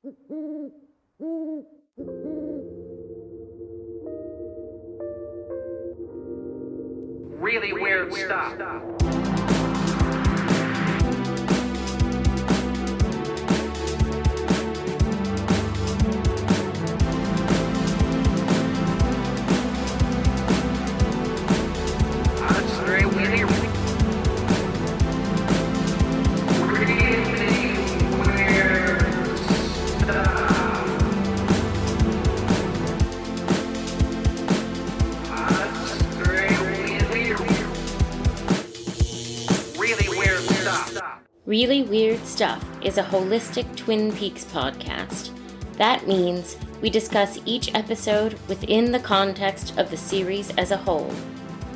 Really weird stuff. That's very weird. Really Weird Stuff is a holistic Twin Peaks podcast. That means we discuss each episode within the context of the series as a whole.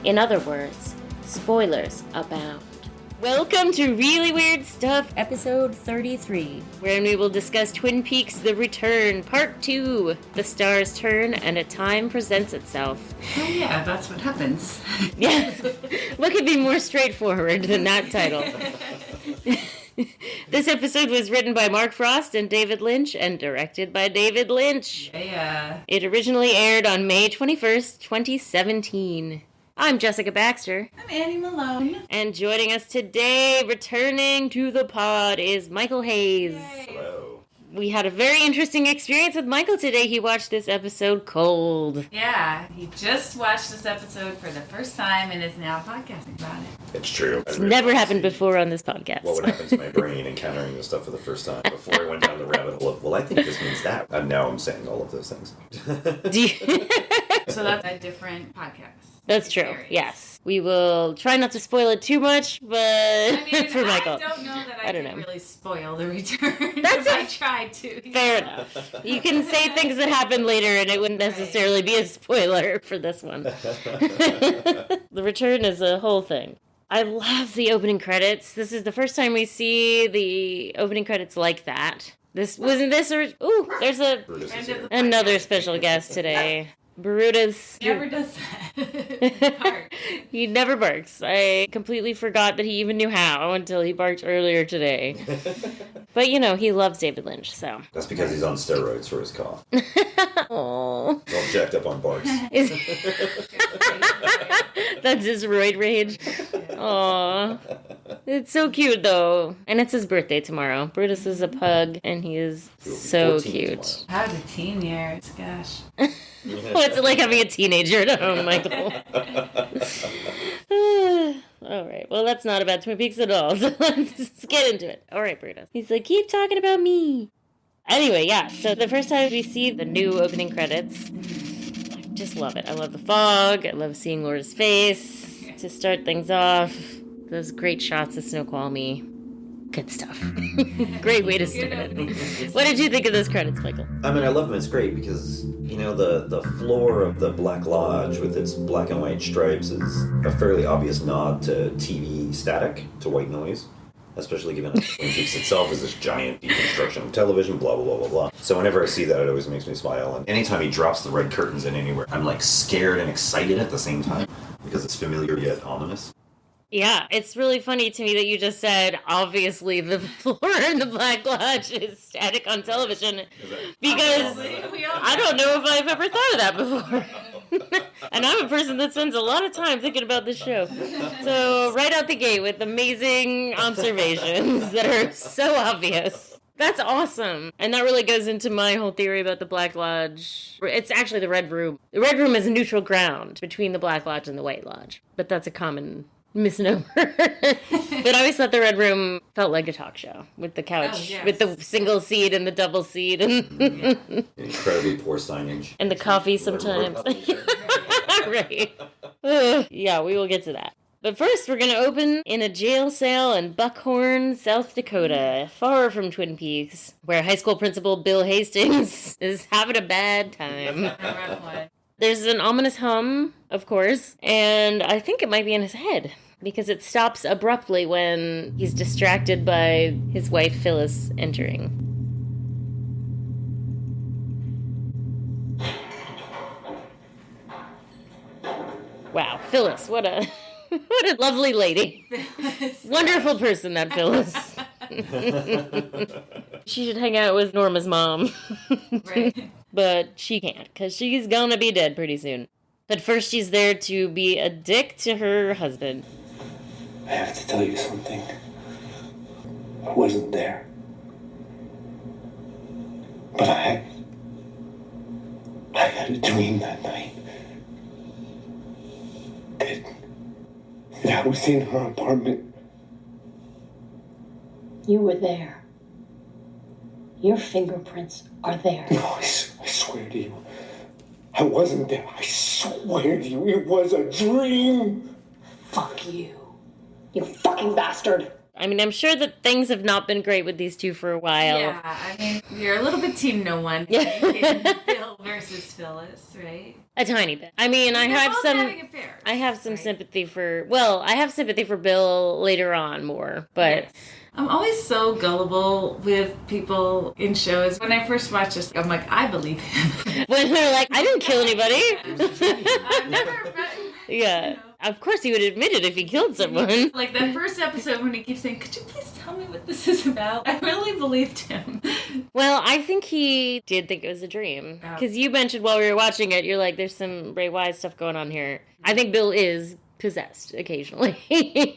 In other words, spoilers abound. Welcome to Really Weird Stuff, episode 33, wherein we will discuss Twin Peaks The Return, Part 2, The Stars Turn, and A Time Presents Itself. Oh yeah, that's what happens. Yeah, what could be more straightforward than that title? This episode was written by Mark Frost and David Lynch and directed by David Lynch. Yeah. It originally aired on May 21st, 2017. I'm Jessica Baxter. I'm Annie Malone. And joining us today, returning to the pod, is Michael Hayes. Yay. Hello. We had a very interesting experience with Michael today. He watched this episode cold. Yeah, he just watched this episode for the first time and is now podcasting about it. It's true. It's never happened before on this podcast. What would happen to my brain encountering this stuff for the first time before I went down the rabbit hole of, well, I think this means that. And now I'm saying all of those things. So that's a different podcast. That's true, experience. Yes. We will try not to spoil it too much, but I mean, for Michael. I don't know that I don't can know. really spoil the return That's if I tried to. Fair enough. You can say things that happen later and it wouldn't necessarily be a spoiler for this one. The return is a whole thing. I love the opening credits. This is the first time we see the opening credits like that. This wasn't this or there's another special guest today. Baruda's Never does that. Part. He never barks. I completely forgot that he even knew how until he barked earlier today. But you know, he loves David Lynch, so. That's because he's on steroids for his cough. Aww. All jacked up on barks. That's his roid rage. Aww. It's so cute though. And it's his birthday tomorrow. Brutus is a pug and he is so cute. How the teen years, gosh. What's it like having a teenager at home, Michael? All right. Well, that's not about Twin Peaks at all. So let's get into it. All right, Brutus. He's like, keep talking about me. Anyway, yeah. So the first time we see the new opening credits, I just love it. I love the fog. I love seeing Laura's face to start things off. Those great shots of Snoqualmie. Good stuff. Great way to start it. What did you think of those credits, Michael? I mean, I love them. It's great because, you know, the floor of the Black Lodge with its black and white stripes is a fairly obvious nod to TV static, to white noise. Especially given that Twin Peaks itself is this giant deconstruction of television, blah, blah, blah, blah, blah. So whenever I see that, it always makes me smile. And anytime he drops the red curtains in anywhere, I'm like scared and excited at the same time because it's familiar yet ominous. Yeah, it's really funny to me that you just said, obviously, the floor in the Black Lodge is static on television, because I don't know if I've ever thought of that before. And I'm a person that spends a lot of time thinking about this show. So, right out the gate with amazing observations that are so obvious. That's awesome. And that really goes into my whole theory about the Black Lodge. It's actually the Red Room. The Red Room is a neutral ground between the Black Lodge and the White Lodge. But that's a common misnomer. But I always thought the Red Room felt like a talk show with the couch, with the single seat and the double seat and Incredibly poor signage. and the coffee sometimes. Right. Yeah, we will get to that. But first, we're going to open in a jail cell in Buckhorn, South Dakota, far from Twin Peaks, where high school principal Bill Hastings is having a bad time. There's an ominous hum, of course, and I think it might be in his head, because it stops abruptly when he's distracted by his wife Phyllis entering. Wow, Phyllis, what a lovely lady. Wonderful person, that Phyllis. She should hang out with Norma's mom. Right. But she can't, because she's gonna be dead pretty soon. But first she's there to be a dick to her husband. I have to tell you something. I wasn't there. But I had a dream that night. That I was in her apartment. You were there. Your fingerprints are there. No, I swear to you. I wasn't there. I swear to you, it was a dream. Fuck you. You fucking bastard. I mean, I'm sure that things have not been great with these two for a while. Yeah, I mean, you're a little bit team no one. Yeah. Bill versus Phyllis, right? A tiny bit. I mean, I have some sympathy for, I have sympathy for Bill later on more, but... Yes. I'm always so gullible with people in shows. When I first watched this, I'm like, I believe him. When they're like, I didn't kill anybody. I've never... Yeah. You know. Of course he would admit it if he killed someone. Like that first episode when he keeps saying, could you please tell me what this is about? I really believed him. Well, I think he did think it was a dream. Because you mentioned while we were watching it, you're like, there's some Ray Wise stuff going on here. I think Bill is possessed occasionally.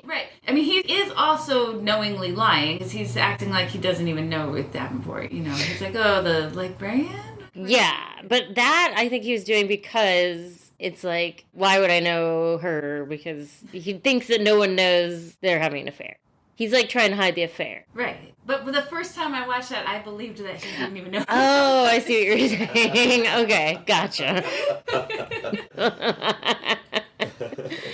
Right. I mean, he is also knowingly lying because he's acting like he doesn't even know Ruth Davenport. You know, he's like, oh, the librarian? Yeah, but that I think he was doing because... It's like, why would I know her? Because he thinks that no one knows they're having an affair. He's like trying to hide the affair. Right. But the first time I watched that, I believed that he didn't even know. Oh, I see what you're saying. Okay, gotcha.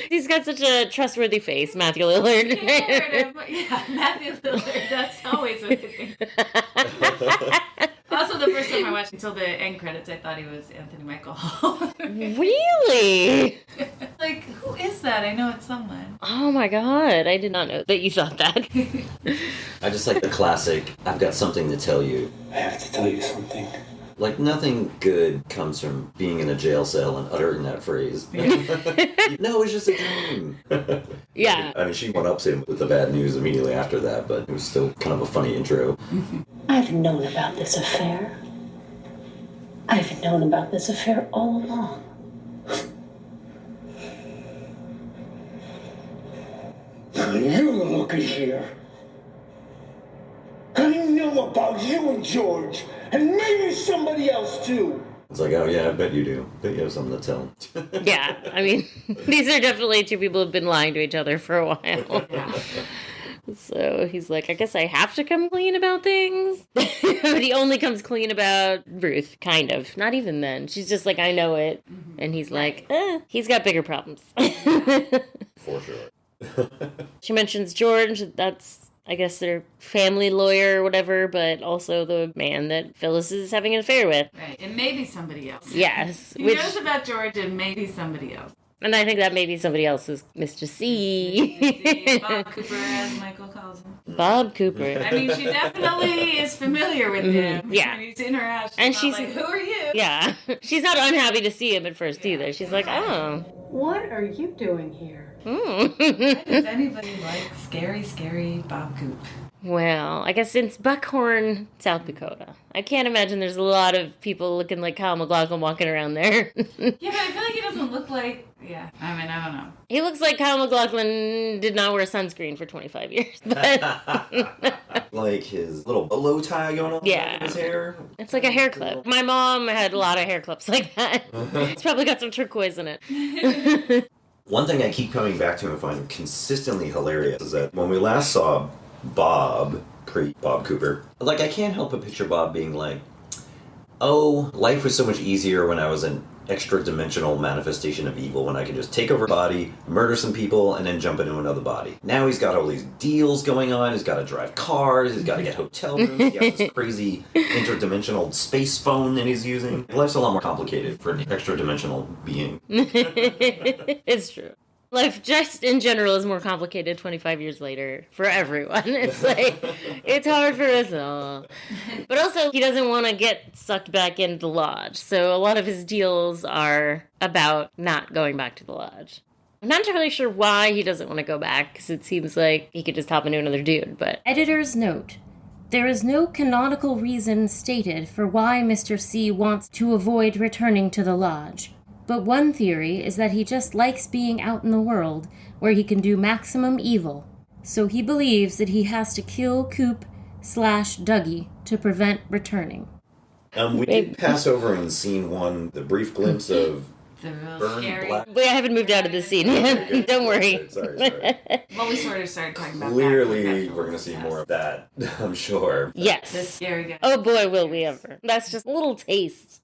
He's got such a trustworthy face, Matthew Lillard. Yeah, Matthew Lillard. That's always what I think. Also, the first time I watched until the end credits, I thought he was Anthony Michael Hall. Really? Like, who is that? I know it's someone. Oh my god, I did not know that you thought that. I just like the classic, I've got something to tell you. I have to tell you something. Like, nothing good comes from being in a jail cell and uttering that phrase. No, it's just a dream. Yeah. I mean, she one-ups him with the bad news immediately after that, but it was still kind of a funny intro. I've known about this affair. I've known about this affair all along. Now you look at here. I know about you and George, and maybe somebody else too. It's like, oh yeah, I bet you do. Bet you have something to tell. Yeah, I mean, these are definitely two people who've been lying to each other for a while. Yeah. So he's like, I guess I have to come clean about things. But he only comes clean about Ruth, kind of. Not even then. She's just like, I know it. Mm-hmm. And he's like, he's got bigger problems. For sure. She mentions George. That's, I guess, their family lawyer or whatever, but also the man that Phyllis is having an affair with. Right, and maybe somebody else. Yes. He knows about George and maybe somebody else. And I think that maybe somebody else is Mr. C. Bob Cooper, as Michael calls him. Bob Cooper. I mean, she definitely is familiar with him. Yeah. When he's in her house, and she's like, who are you? Yeah. She's not unhappy to see him at first either. She's like, oh. What are you doing here? Why does anybody like scary Bob Coop? Well, I guess since Buckhorn, South Dakota, I can't imagine there's a lot of people looking like Kyle MacLachlan walking around there. Yeah, but I feel like he doesn't look like... Yeah, I mean, I don't know. He looks like Kyle MacLachlan did not wear sunscreen for 25 years. But... like his little bolo tie going on in his hair. It's like a hair clip. My mom had a lot of hair clips like that. It's probably got some turquoise in it. One thing I keep coming back to and find consistently hilarious is that when we last saw Bob, pre-Bob Cooper, like, I can't help but picture Bob being like, oh, life was so much easier when I was an extra-dimensional manifestation of evil, when I could just take over a body, murder some people, and then jump into another body. Now he's got all these deals going on, he's got to drive cars, he's got to get hotel rooms, he has this crazy interdimensional space phone that he's using. Life's a lot more complicated for an extra-dimensional being. It's true. Life just in general is more complicated 25 years later for everyone. It's like, it's hard for us all. But also, he doesn't want to get sucked back into the lodge. So a lot of his deals are about not going back to the lodge. I'm not entirely sure why he doesn't want to go back, because it seems like he could just hop into another dude, but... Editor's note. There is no canonical reason stated for why Mr. C wants to avoid returning to the lodge, but one theory is that he just likes being out in the world where he can do maximum evil, so he believes that he has to kill Coop/Dougie to prevent returning. We did pass over in scene 1 the brief glimpse of The real burned scary. black. Wait, I haven't moved out of the scene yet. Don't worry. Sorry. Well, we sort of started talking about Clearly, that. we're going to see more of that, I'm sure. The Yes. scary guy. Oh boy, will we ever. That's just a little taste.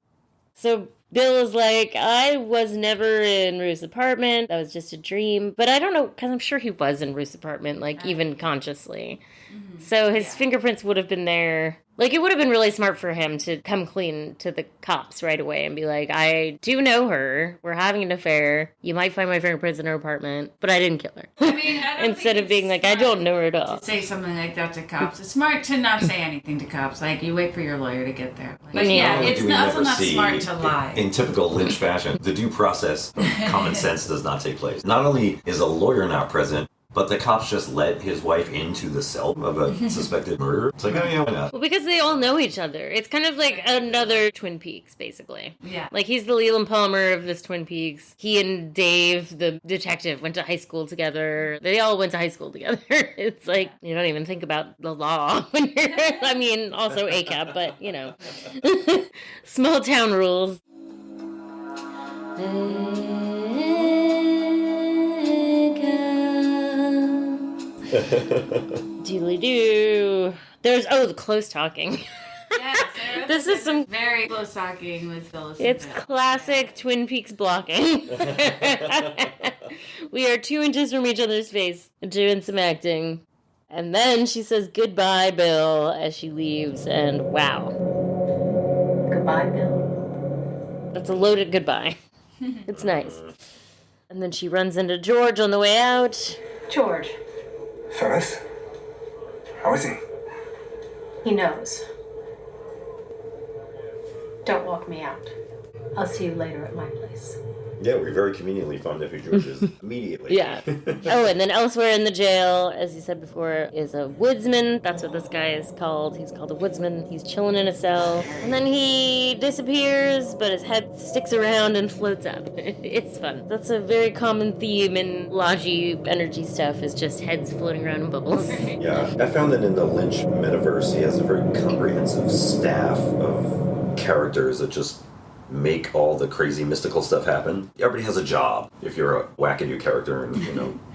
So Bill is like, I was never in Ruth's apartment. That was just a dream. But I don't know, because I'm sure he was in Ruth's apartment, like, even consciously. Mm-hmm. So his fingerprints would have been there. Like, it would have been really smart for him to come clean to the cops right away and be like, I do know her. We're having an affair. You might find my fingerprints in her apartment, but I didn't kill her. I mean, I don't Instead think of being it's like, I smart don't know her at all. to say something like that to cops. It's smart to not say anything to cops. Like, you wait for your lawyer to get there. But Yeah. yeah, Not only it's do we also never not see, smart to lie. In typical Lynch fashion, the due process of common sense does not take place. Not only is a lawyer not present, but the cops just let his wife into the cell of a suspected murderer. It's like, oh yeah, why not? Well, because they all know each other. It's kind of like another Twin Peaks, basically. Yeah. Like, he's the Leland Palmer of this Twin Peaks. He and Dave, the detective, went to high school together. They all went to high school together. It's like, you don't even think about the law when you're, I mean, also ACAB, but, you know. Small town rules. Doodly doo. There's the close talking. Yes, This is some- very close talking with Phyllis. It's and Bill. classic Twin Peaks blocking. We are 2 inches from each other's face, doing some acting. And then she says goodbye, Bill, as she leaves, and wow. Goodbye, Bill. That's a loaded goodbye. It's nice. And then she runs into George on the way out. George, Phyllis? How is he? he knows. Don't walk me out. I'll see you later at my place. Yeah, we very conveniently found out who George is immediately. Yeah. Oh, and then elsewhere in the jail, as you said before, is a woodsman. That's what this guy is called. He's called a woodsman. He's chilling in a cell. And then he disappears, but his head sticks around and floats up. It's fun. That's a very common theme in Logi energy stuff, is just heads floating around in bubbles. Yeah, I found that in the Lynch metaverse, he has a very comprehensive staff of characters that just make all the crazy mystical stuff happen. Everybody has a job if you're a wackadoo character in,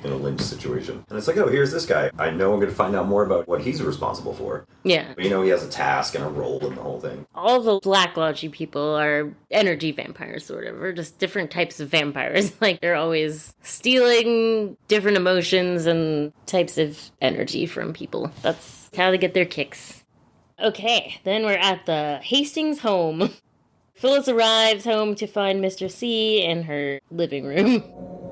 in a Lynch situation. And it's like, oh, here's this guy. I know I'm going to find out more about what he's responsible for. Yeah. But, he has a task and a role in the whole thing. All the Black Logi people are energy vampires, sort of, or just different types of vampires. Like, they're always stealing different emotions and types of energy from people. That's how they get their kicks. Okay, then we're at the Hastings home. Phyllis arrives home to find Mr. C in her living room.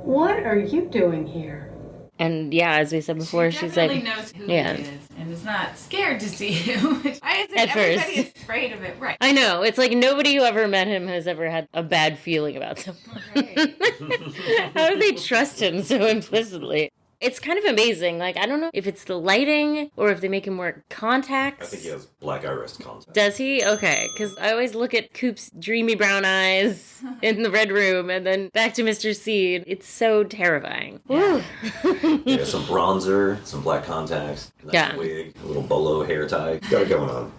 What are you doing here? And yeah, as we said before, She she's definitely like, knows who yeah. he is and is not scared to see him. Which I think At everybody first. is afraid of it, right? I know, it's like nobody who ever met him has ever had a bad feeling about someone. How do they trust him so implicitly? It's kind of amazing. Like, I don't know if it's the lighting or if they make him wear contacts. I think he has black iris contacts. Does he? Okay, because I always look at Coop's dreamy brown eyes in the red room and then back to Mr. C. It's so terrifying. Yeah. Yeah, some bronzer, some black contacts, nice Yeah. wig, a little bolo hair tie. Got it going on.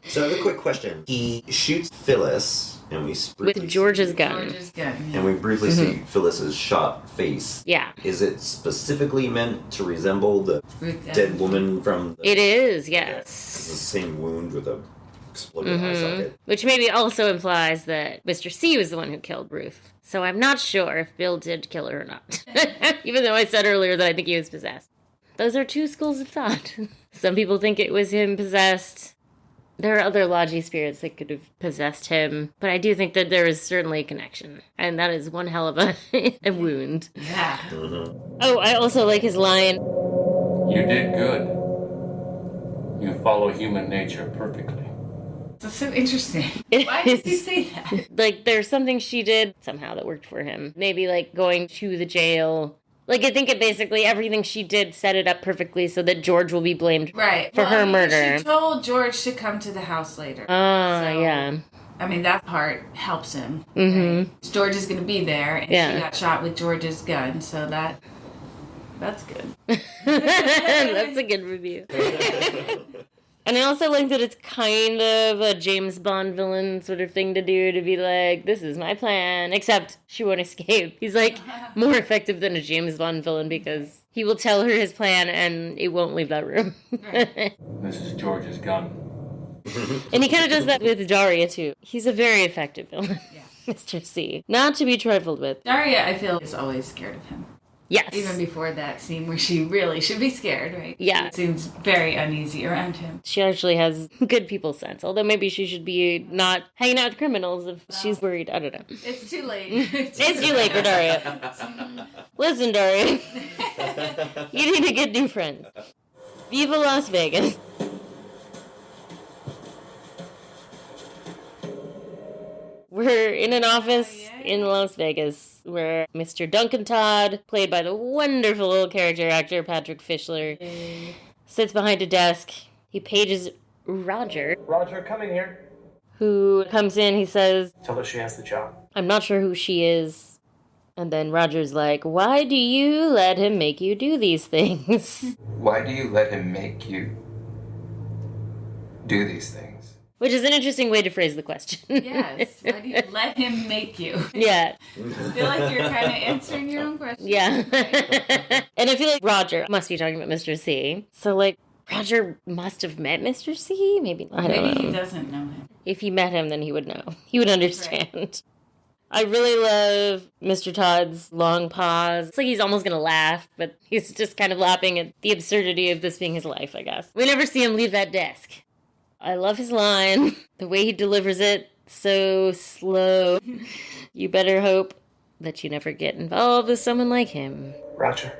So I have a quick question. He shoots Phyllis, and we briefly With George's see, gun. George is good. and we briefly see Phyllis's shot face. Yeah. Is it specifically meant to resemble the dead woman from the... It is, Yeah, it's the yes. same wound with a exploded eye socket. Which maybe also implies that Mr. C was the one who killed Ruth. So I'm not sure if Bill did kill her or not. Even though I said earlier that I think he was possessed. Those are 2 schools of thought. Some people think it was him possessed. There are other Logi spirits that could have possessed him. But I do think that there is certainly a connection. And that is one hell of a wound. Yeah. Oh, I also like his line. You did good. You follow human nature perfectly. That's so interesting. It Why does he is. say that? Like, there's something she did somehow that worked for him. Maybe, like, going to the jail Like, I think it basically, everything she did set it up perfectly so that George will be blamed Right. for her I mean, murder. She told George to come to the house later. Yeah. I mean, that part helps him. Mm-hmm. Right? George is going to be there, and Yeah. she got shot with George's gun, so that's good. That's a good review. And I also like that it's kind of a James Bond villain sort of thing to do, to be like, this is my plan, except she won't escape. He's like more effective than a James Bond villain because he will tell her his plan and it won't leave that room. Right. This is George's gun. And he kind of does that with Daria too. He's a very effective villain, Yeah. Mr. C. Not to be trifled with. Daria, I feel, is always scared of him. Yes. Even before that scene where she really should be scared, right? Yeah. She seems very uneasy around him. She actually has good people sense, although maybe she should be not hanging out with criminals if she's worried. I don't know. It's too late. It's too late for Daria. Listen, Daria. You need to get new friends. Viva Las Vegas. We're in an office in Las Vegas where Mr. Duncan Todd, played by the wonderful character actor Patrick Fischler, sits behind a desk. He pages Roger, Roger, come in here. who comes in. He says, Tell her she has the job. I'm not sure who she is. And then Roger's like, why do you let him make you do these things? Why do you let him make you do these things? Which is an interesting way to phrase the question. Yes. Why do you let him make you? Yeah. I feel like you're kind of answering your own question. Yeah. And I feel like Roger must be talking about Mr. C. So, like, Roger must have met Mr. C? Maybe. I don't know. Maybe he doesn't know him. If he met him, then he would know. He would understand. Right. I really love Mr. Todd's long pause. It's like he's almost going to laugh, but he's just kind of laughing at the absurdity of this being his life, I guess. We never see him leave that desk. I love his line. The way he delivers it, so slow. You better hope that you never get involved with someone like him. Roger.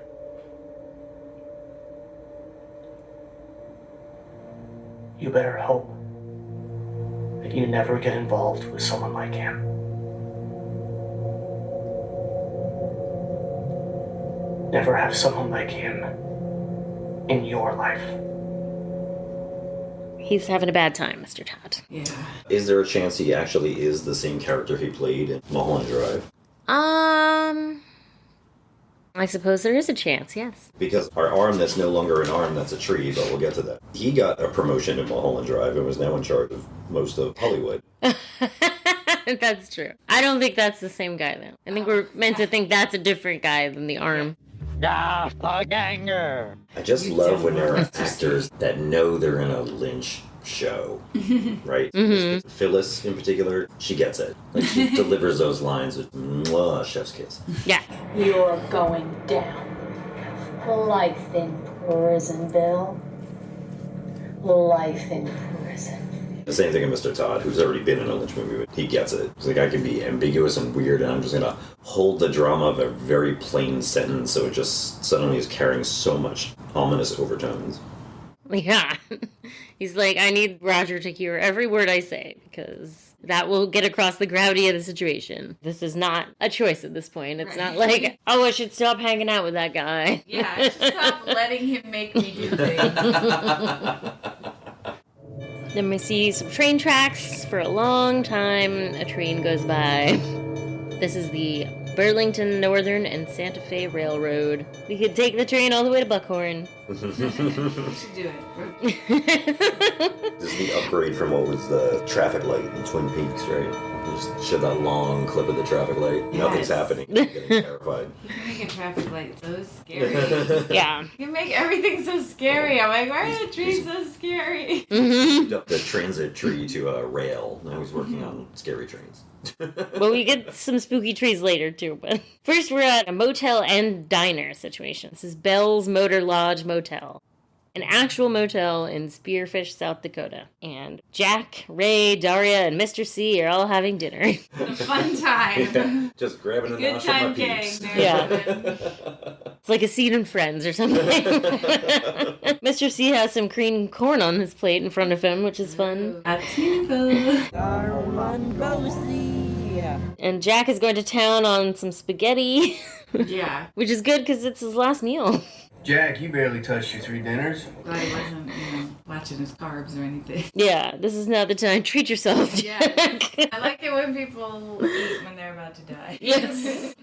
You better hope that you never get involved with someone like him. Never have someone like him in your life. He's having a bad time, Mr. Todd. Yeah. Is there a chance he actually is the same character he played in Mulholland Drive? I suppose there is a chance, yes. Because our arm that's no longer an arm, that's a tree, but we'll get to that. He got a promotion in Mulholland Drive and was now in charge of most of Hollywood. That's true. I don't think that's the same guy, though. I think we're meant to think that's a different guy than the arm. I just love when there are actors that know they're in a Lynch show, right? Mm-hmm. Phyllis, in particular, she gets it. Like, she delivers those lines with mwah, chef's kiss. Yeah. You're going down. Life in prison, Bill. Life in prison. The same thing with Mr. Todd, who's already been in a Lynch movie, but he gets it. It's like, I can be ambiguous and weird, and I'm just gonna hold the drama of a very plain sentence so it just suddenly is carrying so much ominous overtones. Yeah. He's like, I need Roger to hear every word I say, because that will get across the gravity of the situation. This is not a choice at this point. It's not like, oh, I should stop hanging out with that guy. Yeah, I should stop letting him make me do things. Then we see some train tracks. For a long time, a train goes by. This is the Burlington Northern and Santa Fe Railroad. We could take the train all the way to Buckhorn. We should do it. This is the upgrade from what was the traffic light in Twin Peaks, right? Just show that long clip of the traffic light. Yes. Nothing's happening. I'm getting terrified. You can make a traffic light so scary. Yeah. You can make everything so scary. I'm like, why are the trees so scary? Mm-hmm. Up the transit tree to a rail. Now he's working on scary trains. Well, we get some spooky trees later, too, but first we're at a motel and diner situation. This is Bell's Motor Lodge Motel, an actual motel in Spearfish, South Dakota. And Jack, Ray, Daria, and Mr. C are all having dinner. A fun time. Just grabbing a Good nosh from my time gang. peeps. Yeah. It's like a scene in Friends or something. Mr. C has some creamed corn on his plate in front of him, which is fun. And Jack is going to town on some spaghetti. Yeah. Which is good because it's his last meal. Jack, you barely touched your 3 dinners. But he wasn't, watching his carbs or anything. Yeah, this is not the time. Treat yourself, Jack. Yeah. I like it when people eat when they're about to die. Yes.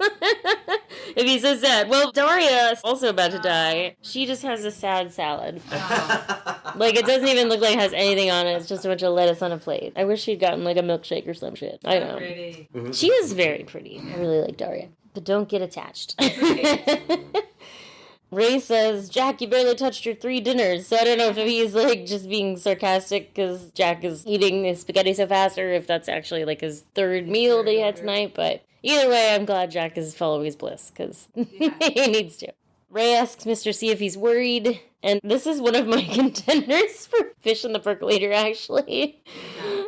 It'd be so sad. Well, Daria is also about to die. She just has a sad salad. Oh. Like, it doesn't even look like it has anything on it. It's just a bunch of lettuce on a plate. I wish she'd gotten, like, a milkshake or some shit. I know. Pretty. She is very pretty. I really like Daria. But don't get attached. Ray says, Jack, you barely touched your 3 dinners. So I don't know if he's, like, just being sarcastic because Jack is eating his spaghetti so fast or if that's actually, like, his 3rd meal that he had tonight. But either way, I'm glad Jack is following his bliss because he needs to. Ray asks Mr. C if he's worried. And this is one of my contenders for Fish in the Percolator, actually,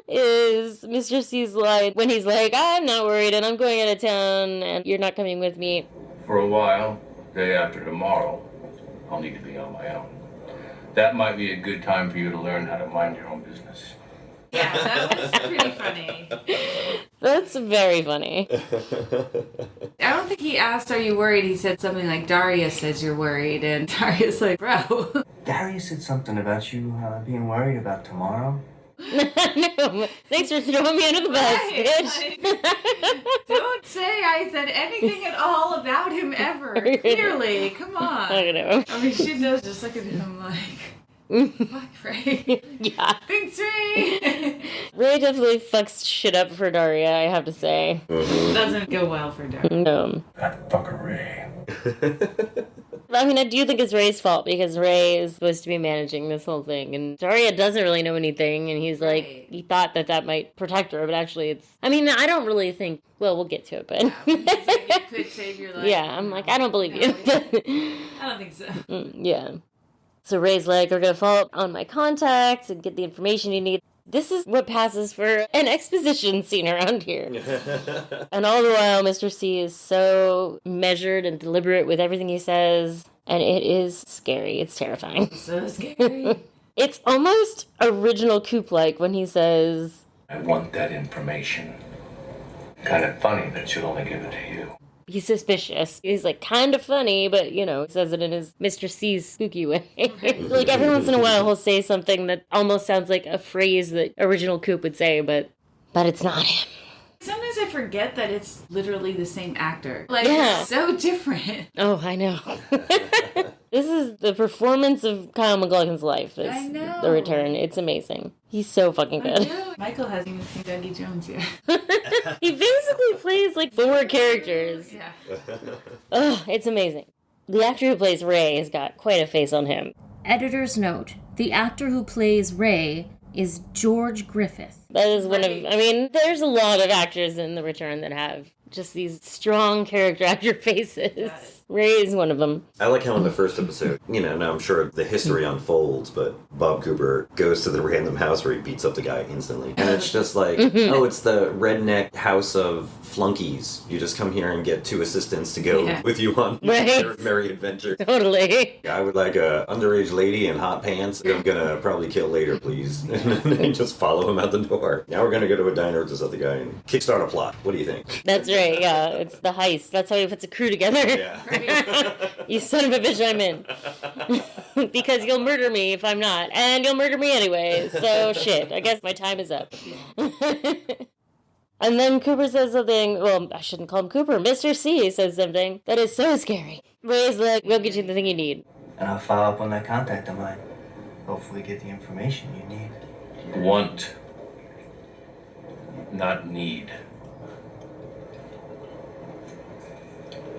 is Mr. C's line when he's like, I'm not worried and I'm going out of town and you're not coming with me. For a while, day after tomorrow, I'll need to be on my own. That might be a good time for you to learn how to mind your own business. Yeah, that was pretty funny. That's very funny. I don't think he asked, are you worried? He said something like, Daria says you're worried. And Daria's like, bro. Daria said something about you being worried about tomorrow. No, thanks for throwing me under the bus, bitch. Don't say I said anything at all about him ever. Clearly, come on. I know. I mean, she does just look at him like, fuck, Ray. Yeah. Thanks, Ray. Ray definitely fucks shit up for Daria, I have to say. Doesn't go well for Daria. No. That fucker Ray. I mean, I do think it's Ray's fault because Ray is supposed to be managing this whole thing, and Daria doesn't really know anything, and he's like, he thought that might protect her, but actually it's, I mean, I don't really think, well, we'll get to it, but. Yeah, it could save your life. Yeah, I'm like, I don't believe you. I don't think so. Yeah. So Ray's like, we're going to follow up on my contacts and get the information you need. This is what passes for an exposition scene around here. And all the while, Mr. C is so measured and deliberate with everything he says, and it is scary. It's terrifying. So scary. It's almost original Coop-like when he says, I want that information. Kind of funny that she'll only give it to you. he's suspicious. He's like kind of funny, but he says it in his Mr. C's spooky way. Like every once in a while he'll say something that almost sounds like a phrase that original Coop would say, but it's not him. Sometimes I forget that it's literally the same actor. Like, yeah. It's so different. Oh, I know. This is the performance of Kyle MacLachlan's life. I know. The return. It's amazing. He's so fucking good. Michael hasn't even seen Dougie Jones yet. He basically plays like 4 characters. Yeah. Ugh, it's amazing. The actor who plays Ray has got quite a face on him. Editor's note. The actor who plays Ray is George Griffith. That is one of, there's a lot of actors in The Return that have just these strong character actor faces. Ray is one of them. I like how in the first episode, now I'm sure the history unfolds, but Bob Cooper goes to the random house where he beats up the guy instantly. And it's just like, oh, it's the redneck house of flunkies. You just come here and get 2 assistants to go with you on your merry adventure. Totally. I would like a underage lady in hot pants. I'm gonna probably kill later, please. And then just follow him out the door. Now we're gonna go to a diner with this other guy and kickstart a plot. What do you think? That's right, yeah. It's the heist. That's how he puts a crew together. Yeah. You son of a bitch, I'm in. Because you'll murder me if I'm not. And you'll murder me anyway. So, shit. I guess my time is up. And then Cooper says something, well, I shouldn't call him Cooper. Mr. C says something that is so scary. Ray's like, we'll get you the thing you need. And I'll follow up on that contact of mine. Hopefully get the information you need. Want. Not need.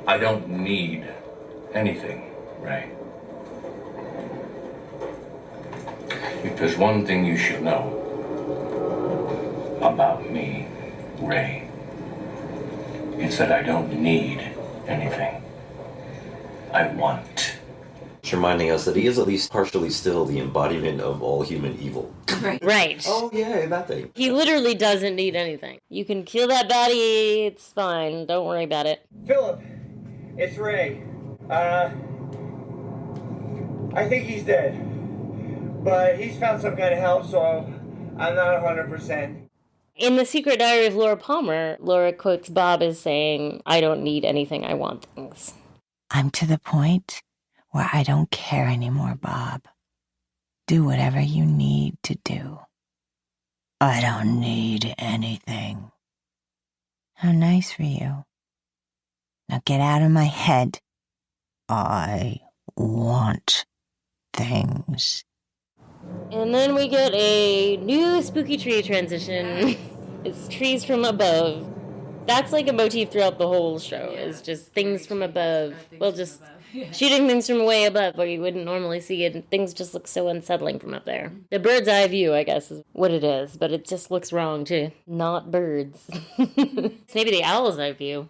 I don't need anything, Ray. If there's one thing you should know about me, Ray, it's that I don't need anything. I want. It's reminding us that he is at least partially still the embodiment of all human evil. Right. Oh, yeah, that thing. He literally doesn't need anything. You can kill that baddie, it's fine. Don't worry about it. Philip, it's Ray. I think he's dead. But he's found some kind of help, so I'm not 100%. In The Secret Diary of Laura Palmer, Laura quotes Bob as saying, "I don't need anything, I want things." I'm to the point where I don't care anymore, Bob. Do whatever you need to do. I don't need anything. How nice for you. Now get out of my head. I want things. And then we get a new spooky tree transition. It's trees from above. That's like a motif throughout the whole show, is just things from above. Well, just shooting things from way above where you wouldn't normally see it, and things just look so unsettling from up there. The bird's eye view, I guess, is what it is, but it just looks wrong to not birds. It's maybe the owl's eye view.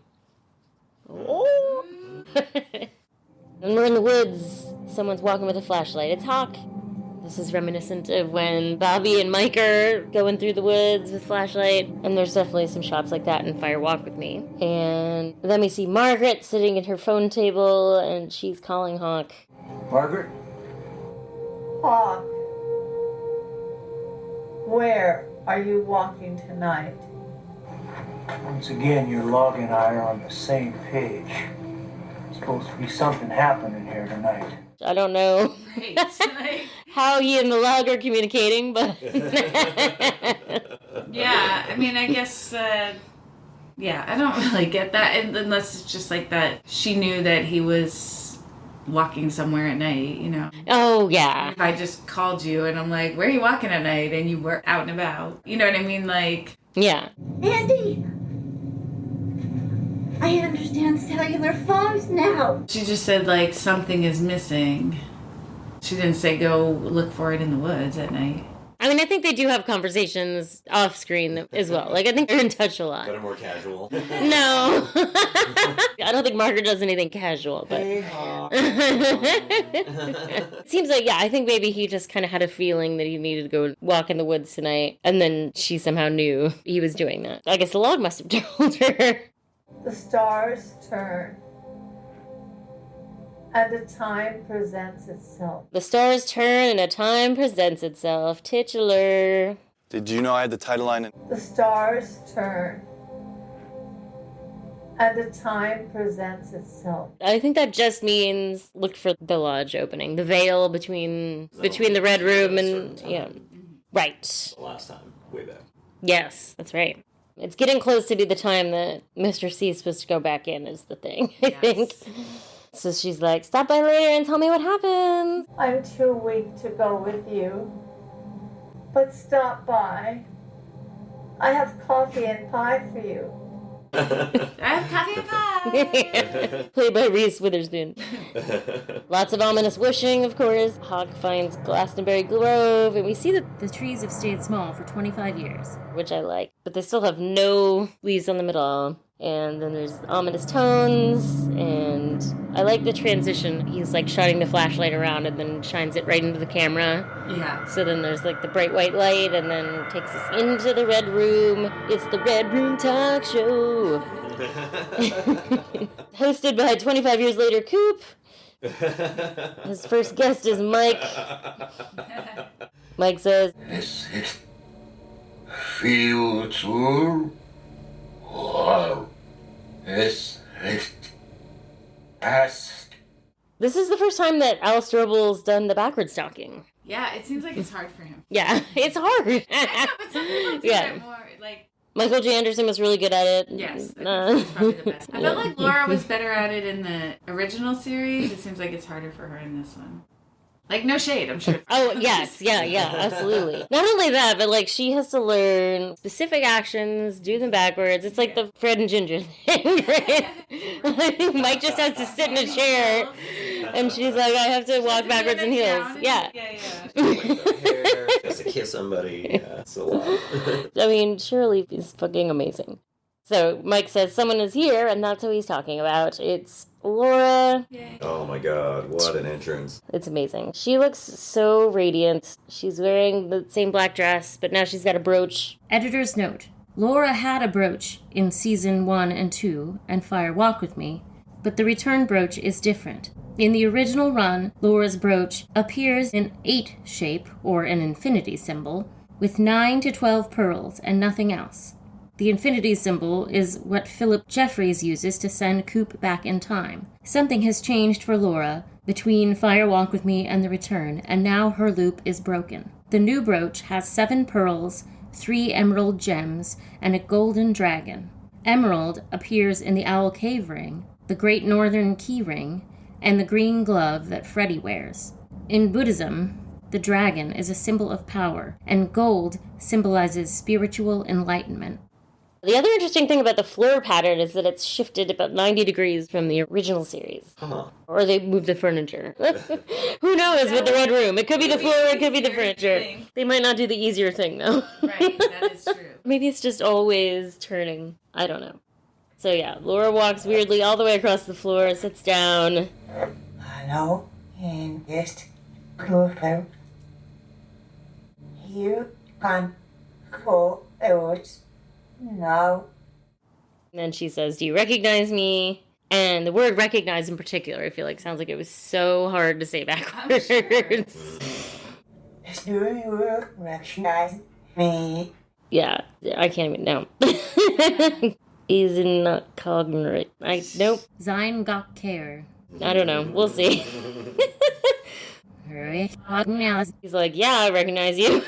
Oh! And we're in the woods. Someone's walking with a flashlight. It's Hawk. This is reminiscent of when Bobby and Mike are going through the woods with flashlight. And there's definitely some shots like that in Fire Walk With Me. And then we see Margaret sitting at her phone table, and she's calling Hawk. Margaret? Hawk, where are you walking tonight? Once again, your log and I are on the same page. There's supposed to be something happening here tonight. I don't know how he and the log are communicating, but... Yeah, I mean, I guess, yeah, I don't really get that, unless it's just like that she knew that he was walking somewhere at night, you know? Oh, yeah. If I just called you and I'm like, where are you walking at night? And you were out and about. You know what I mean? Like... Yeah. Andy! I understand cellular phones now. She just said, like, something is missing. She didn't say go look for it in the woods at night. I mean, I think they do have conversations off screen as well. Like, I think they're in touch a lot. Better more casual. No. I don't think Margaret does anything casual, but... It seems like, yeah, I think maybe he just kind of had a feeling that he needed to go walk in the woods tonight, and then she somehow knew he was doing that. I guess the log must have told her. The stars turn, and a time presents itself. The stars turn and a time presents itself. Titular. Did you know I had the title line? The stars turn, and a time presents itself. I think that just means look for the lodge opening. The veil between the red room and... Yeah. Right. The last time, way back. Yes, that's right. It's getting close to be the time that Mr. C is supposed to go back in is the thing, I think. So she's like, stop by later and tell me what happened. I'm too weak to go with you, but stop by. I have coffee and pie for you. I have coffee and pie. Played by Reese Witherspoon. Lots of ominous whooshing, of course. Hawk finds Glastonbury Grove, and we see that the trees have stayed small for 25 years. Which I like. But they still have no leaves on the middle. And then there's ominous tones, and I like the transition. He's like shining the flashlight around and then shines it right into the camera. Yeah. So then there's like the bright white light, and then takes us into the Red Room. It's the Red Room Talk Show. Hosted by 25 years later Coop. His first guest is Mike. Mike says, Is it future? Or is it past? This is the first time that Al Strobel's done the backwards talking. Yeah, it seems like it's hard for him. Yeah, it's hard. I know, but some people do it more, like... Michael J. Anderson was really good at it. Yes, I think he's probably the best. I felt like Laura was better at it in the original series. It seems like it's harder for her in this one. Like, no shade, I'm sure. Oh, yes, yeah, absolutely. Not only that, but, like, she has to learn specific actions, do them backwards. It's like the Fred and Ginger thing, right? I think Mike just has to sit in a chair, and she's like, I have to walk backwards in heels. Yeah. Has to kiss somebody. Yeah, it's a lot. I mean, Shirley is fucking amazing. So Mike says someone is here, and that's who he's talking about. It's Laura. Yay. Oh my god, what an entrance. It's amazing. She looks so radiant. She's wearing the same black dress, but now she's got a brooch. Editor's note. Laura had a brooch in season 1 and 2 and Fire Walk With Me, but the return brooch is different. In the original run, Laura's brooch appears in 8 shape, or an infinity symbol, with 9 to 12 pearls and nothing else. The infinity symbol is what Philip Jeffries uses to send Coop back in time. Something has changed for Laura between Fire Walk With Me and The Return, and now her loop is broken. The new brooch has 7 pearls, 3 emerald gems, and a golden dragon. Emerald appears in the Owl Cave ring, the Great Northern Key ring, and the green glove that Freddy wears. In Buddhism, the dragon is a symbol of power, and gold symbolizes spiritual enlightenment. The other interesting thing about the floor pattern is that it's shifted about 90 degrees from the original series. Huh. Or they moved the furniture. Who knows with the Red Room? It could be the floor, it could be the furniture. They might not do the easier thing, though. Right, that is true. Maybe it's just always turning. I don't know. So yeah, Laura walks weirdly all the way across the floor, sits down. Hello, and just closer. You can go out now. And then she says, "Do you recognize me?" And the word recognize in particular, I feel like sounds like it was so hard to say backwards. Sure. Do you recognize me? Yeah, I can't even know. Is not cognate. Nope. Sein Gott care. I don't know. We'll see. He's like, yeah, I recognize you.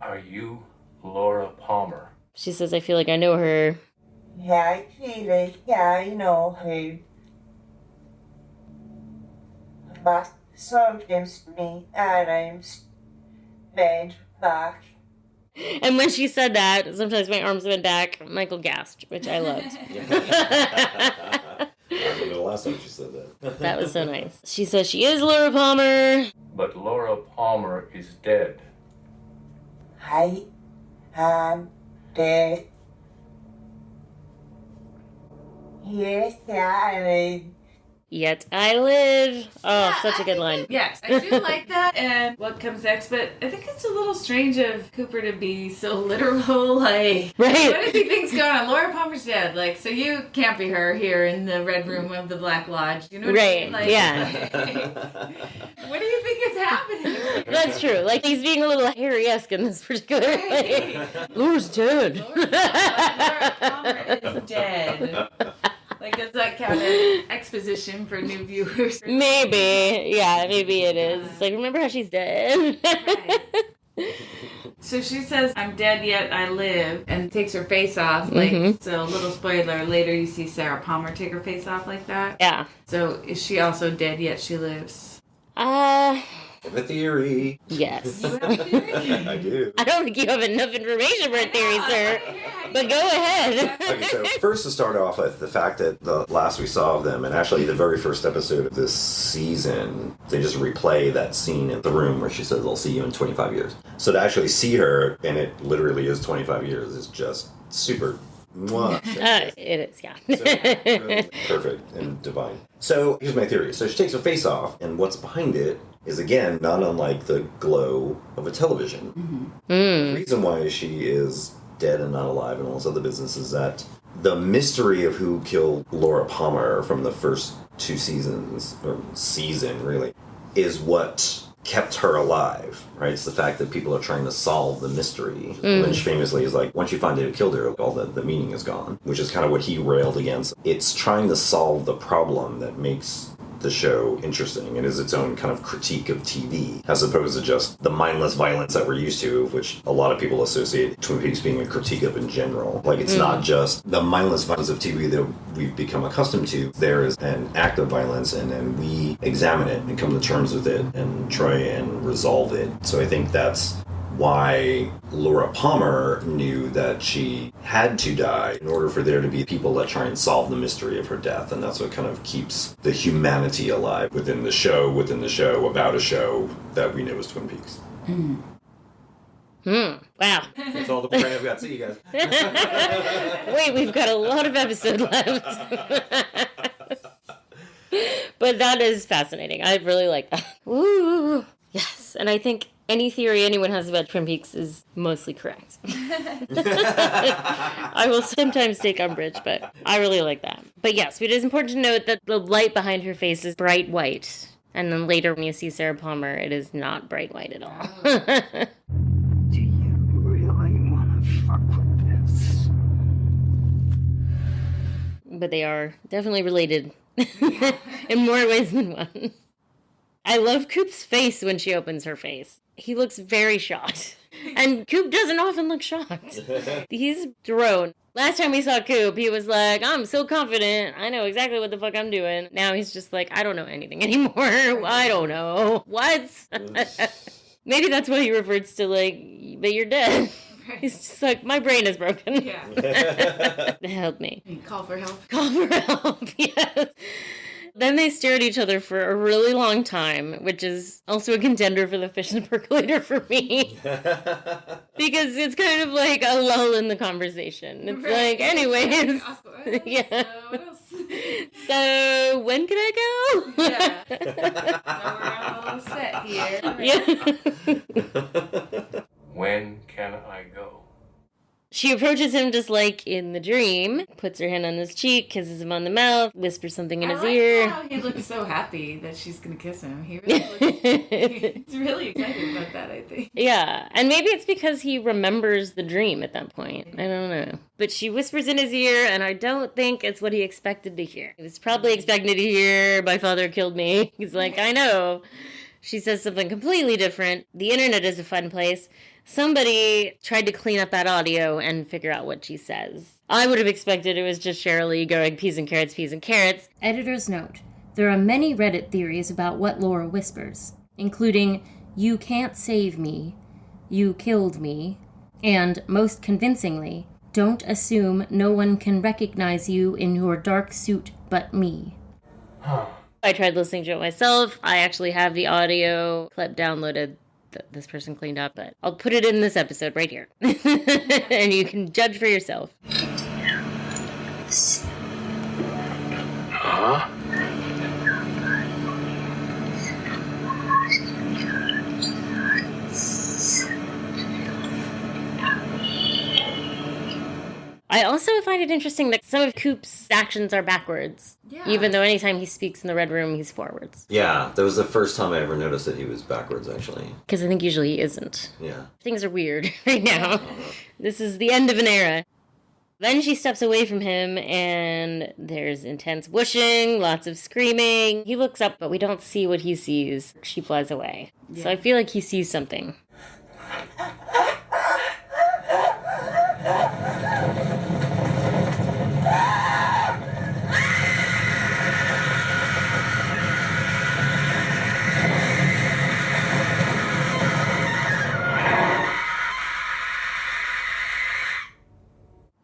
Are you Laura Palmer? She says, I feel like I know her. Yeah, I feel it. Yeah, I know her. But sometimes me and I'm bent back. And when she said that, sometimes my arms went back. Michael gasped, which I loved. I remember the last time she said that. That was so nice. She says she is Laura Palmer. But Laura Palmer is dead. I am dead. Yes, I Yet I live. Oh, Yeah, such a good line. Yes, I do like that and what comes next, but I think it's a little strange of Cooper to be so literal, like, right. What does he think's going on? Laura Palmer's dead, like, so you can't be her here in the Red Room of the Black Lodge, you know what I mean? Like, yeah. What do you think is happening? That's true. Like, he's being a little Harry-esque in this particular way. Laura's dead. Laura Palmer is dead. Like, does that count as exposition for new viewers? Maybe. Yeah, maybe it is. Like, remember how she's dead? Right. So she says, I'm dead yet I live, and takes her face off. Like, so little spoiler, later you see Sarah Palmer take her face off like that. Yeah. So is she also dead yet she lives? I have a theory. Yes. You have a theory? I do. I don't think you have enough information for a theory, sir. But go ahead. Okay, so first to start off with the fact that the last we saw of them, and actually the very first episode of this season, they just replay that scene in the room where she says, I'll see you in 25 years. So to actually see her, and it literally is 25 years, is just super mwah. It is, yeah. So, really perfect and divine. So here's my theory. So she takes her face off, and what's behind it is, again, not unlike the glow of a television. The reason why she is dead and not alive and all this other business is that the mystery of who killed Laura Palmer from the first 2 seasons, or season really, is what kept her alive, right? It's the fact that people are trying to solve the mystery. Lynch famously is like, once you find out who killed her, all the meaning is gone, which is kind of what he railed against. It's trying to solve the problem that makes the show interesting and is its own kind of critique of TV, as opposed to just the mindless violence that we're used to, which a lot of people associate Twin Peaks being a critique of in general. Like, it's not just the mindless violence of TV that we've become accustomed to. There is an act of violence, and then we examine it and come to terms with it and try and resolve it. So I think that's why Laura Palmer knew that she had to die in order for there to be people that try and solve the mystery of her death, and that's what kind of keeps the humanity alive within the show, about a show that we know as Twin Peaks. Wow. That's all the programming I've got. See you guys. Wait, we've got a lot of episode left. But that is fascinating. I really like that. Ooh. Yes, and I think any theory anyone has about Twin Peaks is mostly correct. I will sometimes take umbrage, but I really like that. But yes, it is important to note that the light behind her face is bright white. And then later when you see Sarah Palmer, it is not bright white at all. but they are definitely related in more ways than one. I love Coop's face when she opens her face. He looks very shocked. And Coop doesn't often look shocked. He's thrown. Last time we saw Coop, he was like, I'm so confident. I know exactly what the fuck I'm doing. Now he's just like, I don't know anything anymore. I don't know. What? Maybe that's why he refers to, like, but you're dead. Right. He's just like, my brain is broken. Yeah. Help me. Call for help. Call for help, yes. Then they stare at each other for a really long time, which is also a contender for the fish in the percolator for me. Because it's kind of like a lull in the conversation. It's like, anyways. Yeah. So, when can I go? Yeah. So we're all set here. Yeah. When can I go? She approaches him just like in the dream, puts her hand on his cheek, kisses him on the mouth, whispers something in his ear. How he looks so happy that she's gonna kiss him. He really looks, he's really excited about that, I think. Yeah, and maybe it's because he remembers the dream at that point. I don't know. But she whispers in his ear, and I don't think it's what he expected to hear. He was probably expecting to hear, my father killed me. He's like, I know. She says something completely different. The internet is a fun place. Somebody tried to clean up that audio and figure out what she says. I would have expected it was just Cheryl Lee going peas and carrots, peas and carrots. Editor's note. There are many Reddit theories about what Laura whispers, including, you can't save me, you killed me, and, most convincingly, don't assume no one can recognize you in your dark suit but me. I tried listening to it myself. I actually have the audio clip downloaded that this person cleaned up, but I'll put it in this episode right here. And you can judge for yourself. Huh? I also find it interesting that some of Coop's actions are backwards. Yeah. Even though anytime he speaks in the Red Room, he's forwards. Yeah, that was the first time I ever noticed that he was backwards, actually. Because I think usually he isn't. Yeah. Things are weird right now. This is the end of an era. Then she steps away from him, and there's intense whooshing, lots of screaming. He looks up, but we don't see what he sees. She flies away. Yeah. So I feel like he sees something.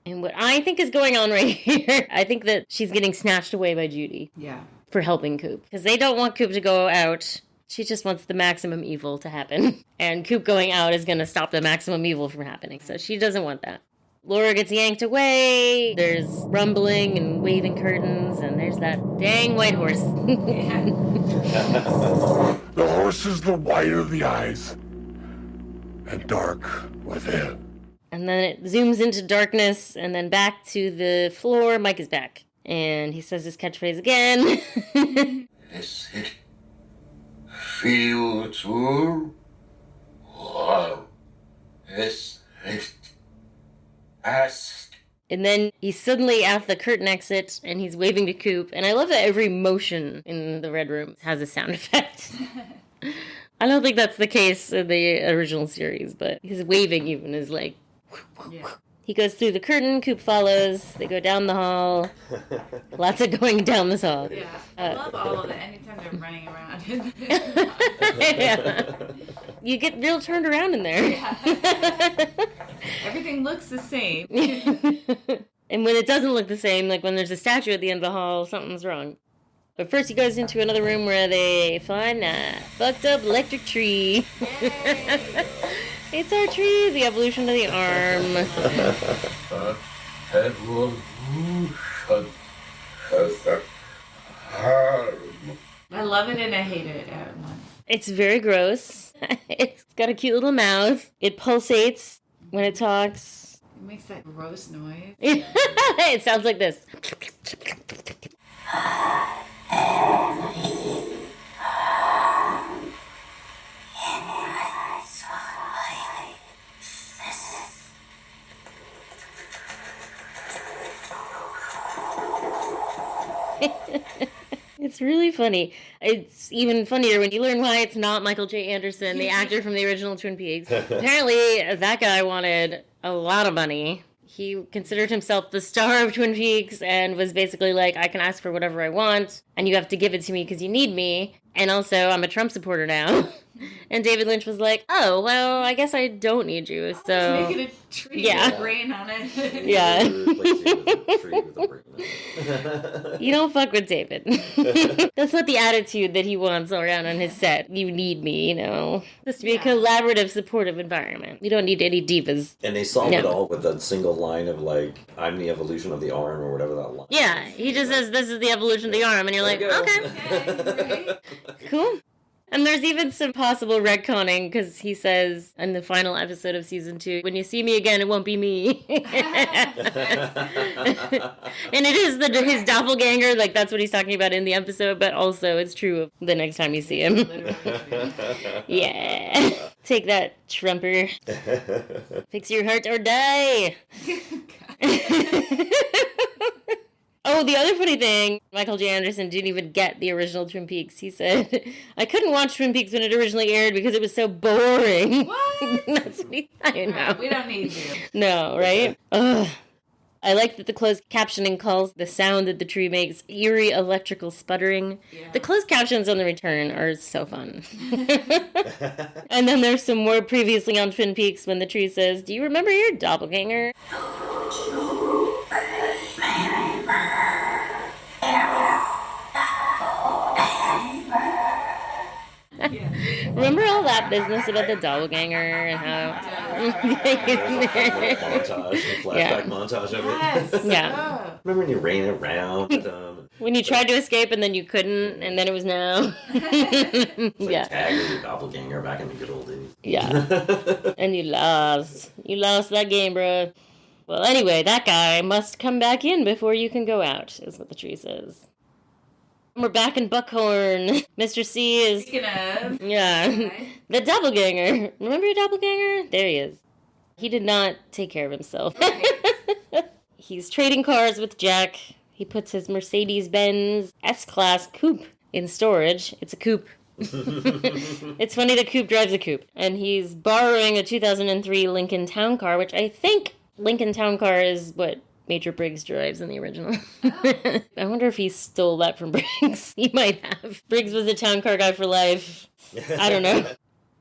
And what I think is going on right here, I think that she's getting snatched away by Judy. Yeah. For helping Coop. Because they don't want Coop to go out. She just wants the maximum evil to happen. And Coop going out is going to stop the maximum evil from happening. So she doesn't want that. Laura gets yanked away. There's rumbling and waving curtains. And there's that dang white horse. The horse is the white of the eyes and dark within. And then it zooms into darkness and then back to the floor. Mike is back. And he says his catchphrase again. This it feel to wow. This it asked. And then he's suddenly at the curtain exit and he's waving to Coop. And I love that every motion in the Red Room has a sound effect. I don't think that's the case in the original series, but his waving even is like... Yeah. He goes through the curtain, Coop follows, they go down the hall. Lots of going down this hall. Yeah, I love all of it, anytime they're running around. Yeah. You get real turned around in there. Yeah. Everything looks the same. And when it doesn't look the same, like when there's a statue at the end of the hall, something's wrong. But first he goes into another room where they find a fucked up electric tree. It's our tree, the evolution of the arm. I love it and I hate it at once. It's very gross. It's got a cute little mouth. It pulsates when it talks. It makes that gross noise. It sounds like this. It's really funny. It's even funnier when you learn why it's not Michael J. Anderson, the actor from the original Twin Peaks. Apparently, that guy wanted a lot of money. He considered himself the star of Twin Peaks and was basically like, I can ask for whatever I want, and you have to give it to me because you need me. And also, I'm a Trump supporter now. And David Lynch was like, oh, well, I guess I don't need you, so... Make it a tree with a brain on it. Yeah. You don't fuck with David. That's not the attitude that he wants around on his set. You need me, you know. Just to be a collaborative, supportive environment. We don't need any divas. And they solve it all with that single line of, like, I'm the evolution of the arm, or whatever that line is. Yeah, he just says, this is the evolution of the arm, and you're like, okay. Cool. And there's even some possible retconning, because he says in the final episode of season 2, when you see me again, it won't be me. And it is his doppelganger, like that's what he's talking about in the episode, but also it's true of the next time you see him. Yeah. Take that, Trumper. Fix your heart or die. Oh, the other funny thing, Michael J. Anderson didn't even get the original Twin Peaks. He said, I couldn't watch Twin Peaks when it originally aired because it was so boring. What? That's what I know. We don't need you. No, right? Ugh. I like that the closed captioning calls the sound that the tree makes eerie electrical sputtering. Yeah. The closed captions on the return are so fun. And then there's some more previously on Twin Peaks when the tree says, do you remember your doppelganger? Yeah. Remember all that business about the doppelganger and how... flashback montage of it. Yes. Yeah. Remember when you ran around with them? When you tried to escape and then you couldn't, and then it was no. It's like yeah. Tag or your doppelganger back in the good old days. Yeah. And you lost. You lost that game, bro. Well, anyway, that guy must come back in before you can go out, is what the tree says. We're back in Buckhorn. Mr. C is... Speaking of... Yeah. The doppelganger. Remember your doppelganger? There he is. He did not take care of himself. Right. He's trading cars with Jack. He puts his Mercedes-Benz S-Class Coupe in storage. It's a coupe. It's funny that Coop drives a coupe. And he's borrowing a 2003 Lincoln Town Car, which I think Lincoln Town Car is what Major Briggs drives in the original. Oh. I wonder if he stole that from Briggs. He might have. Briggs was a town car guy for life. I don't know.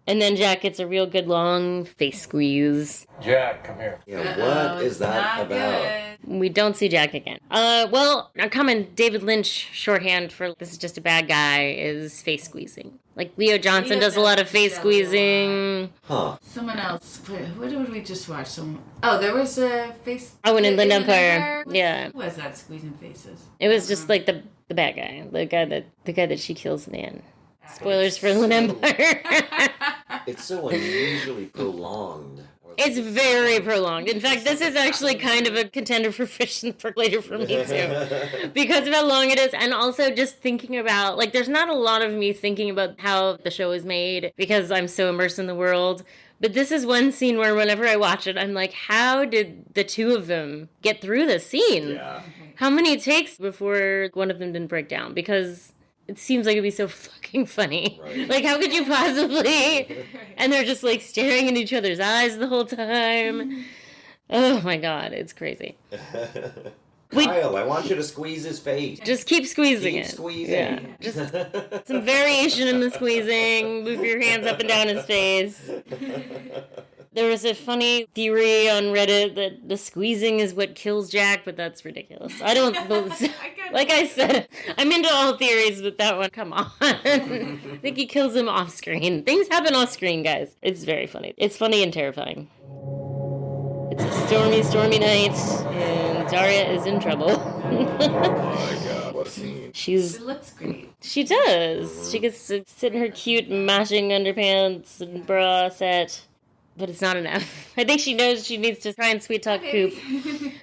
And then Jack gets a real good long face squeeze. Jack, come here. Yeah, what is that about? Good. We don't see Jack again. Well, a common David Lynch shorthand for this is just a bad guy is face squeezing. Like Leo Johnson does a lot of face squeezing. Huh. Someone else. What did we just watch? There was a face. Oh, in Inland Empire. Yeah. Who was that squeezing faces? It was just like the bad guy, the guy that she kills in the end. Spoilers for Inland Empire. It's so unusually prolonged. It's very prolonged. In fact, this is actually kind of a contender for fish and percolator for me too. Because of how long it is, and also just thinking about, like, there's not a lot of me thinking about how the show is made because I'm so immersed in the world. But this is one scene where whenever I watch it, I'm like, how did the two of them get through this scene? Yeah. How many takes before one of them didn't break down? Because it seems like it'd be so fucking funny. Right. Like, how could you possibly? And they're just, like, staring in each other's eyes the whole time. Oh, my God. It's crazy. Kyle, I want you to squeeze his face. Just keep squeezing Keep it. squeezing. Yeah. Just some variation in the squeezing. Move your hands up and down his face. There was a funny theory on Reddit that the squeezing is what kills Jack, but that's ridiculous. I don't believe. Like I said, I'm into all theories, but that one, come on. I think he kills him off screen. Things happen off screen, guys. It's very funny. It's funny and terrifying. It's a stormy, stormy night, and Daria is in trouble. Oh my God, what a scene. She looks great. She does. She gets to sit in her cute matching underpants and bra set. But it's not enough. I think she knows she needs to try and sweet talk Coop.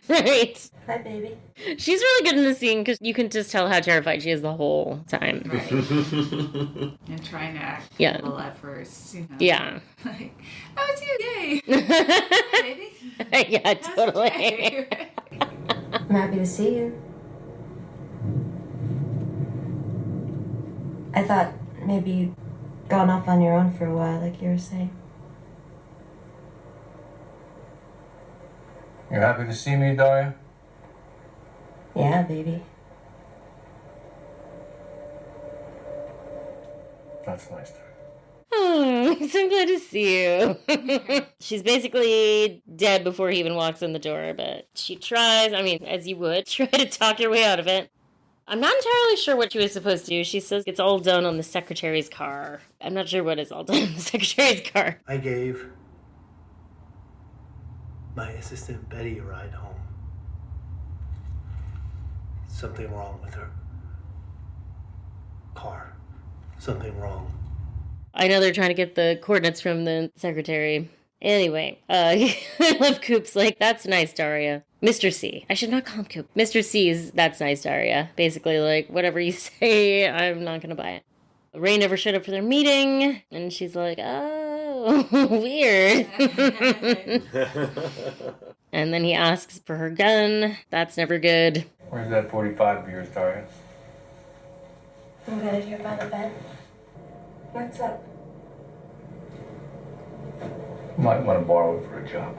Right. Hi, baby. She's really good in the scene because you can just tell how terrified she is the whole time. Right. And trying to act cool at first, you know. Yeah. Like, oh, it's you, yay. Hi, baby. Yeah, totally. I'm happy to see you. I thought maybe you'd gone off on your own for a while, like you were saying. You happy to see me, Daria? Yeah, baby. That's nice. Oh, I'm so glad to see you. She's basically dead before he even walks in the door, but she tries, I mean, as you would, try to talk your way out of it. I'm not entirely sure what she was supposed to do. She says it's all done on the secretary's car. I'm not sure what is all done on the secretary's car. I gave my assistant Betty a ride home. Something wrong with her car. Something wrong. I know they're trying to get the coordinates from the secretary. Anyway, I love Coop's like, that's nice, Daria. Mr. C. I should not call him Coop. Mr. C's, that's nice, Daria. Basically, like, whatever you say, I'm not gonna buy it. Ray never showed up for their meeting, and she's like, oh, weird. And then he asks for her gun. That's never good. Where's that 45 of yours, Daria? I'm good here by the bed. What's up? Might want to borrow it for a job.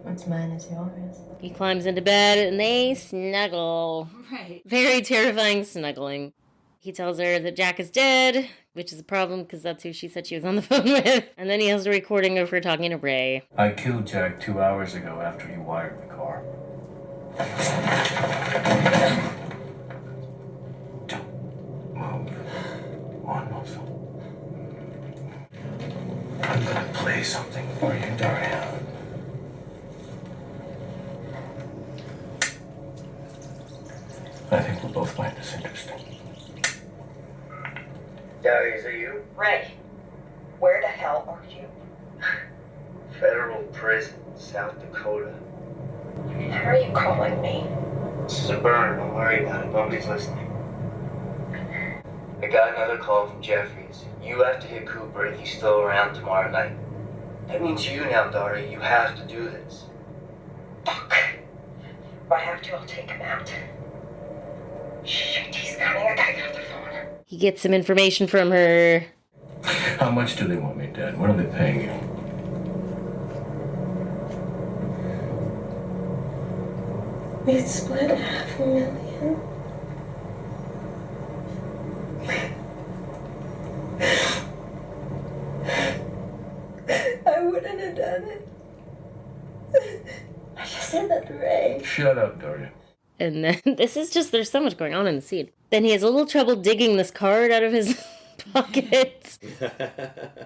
What's mine is yours. He climbs into bed, and they snuggle. Right. Very terrifying snuggling. He tells her that Jack is dead, which is a problem because that's who she said she was on the phone with. And then he has a recording of her talking to Ray. I killed Jack 2 hours ago after you wired the car. Don't move one muscle. I'm gonna play something for you, Daria. I think we'll both find this interesting. Daria, is it you? Ray, where the hell are you? Federal prison, South Dakota. How are you calling me? This is a burn. Don't worry about it. Nobody's listening. I got another call from Jeffries. You have to hit Cooper if he's still around tomorrow night. That means you now, Daria. You have to do this. Fuck. If I have to, I'll take him out. Shit, he's coming. I gotta get off the phone. He gets some information from her. How much do they want me dead? What are they paying you? We'd split $500,000. I wouldn't have done it. I just said that to Ray. Shut up, Daria. And then, this is just, there's so much going on in the scene. Then he has a little trouble digging this card out of his pocket.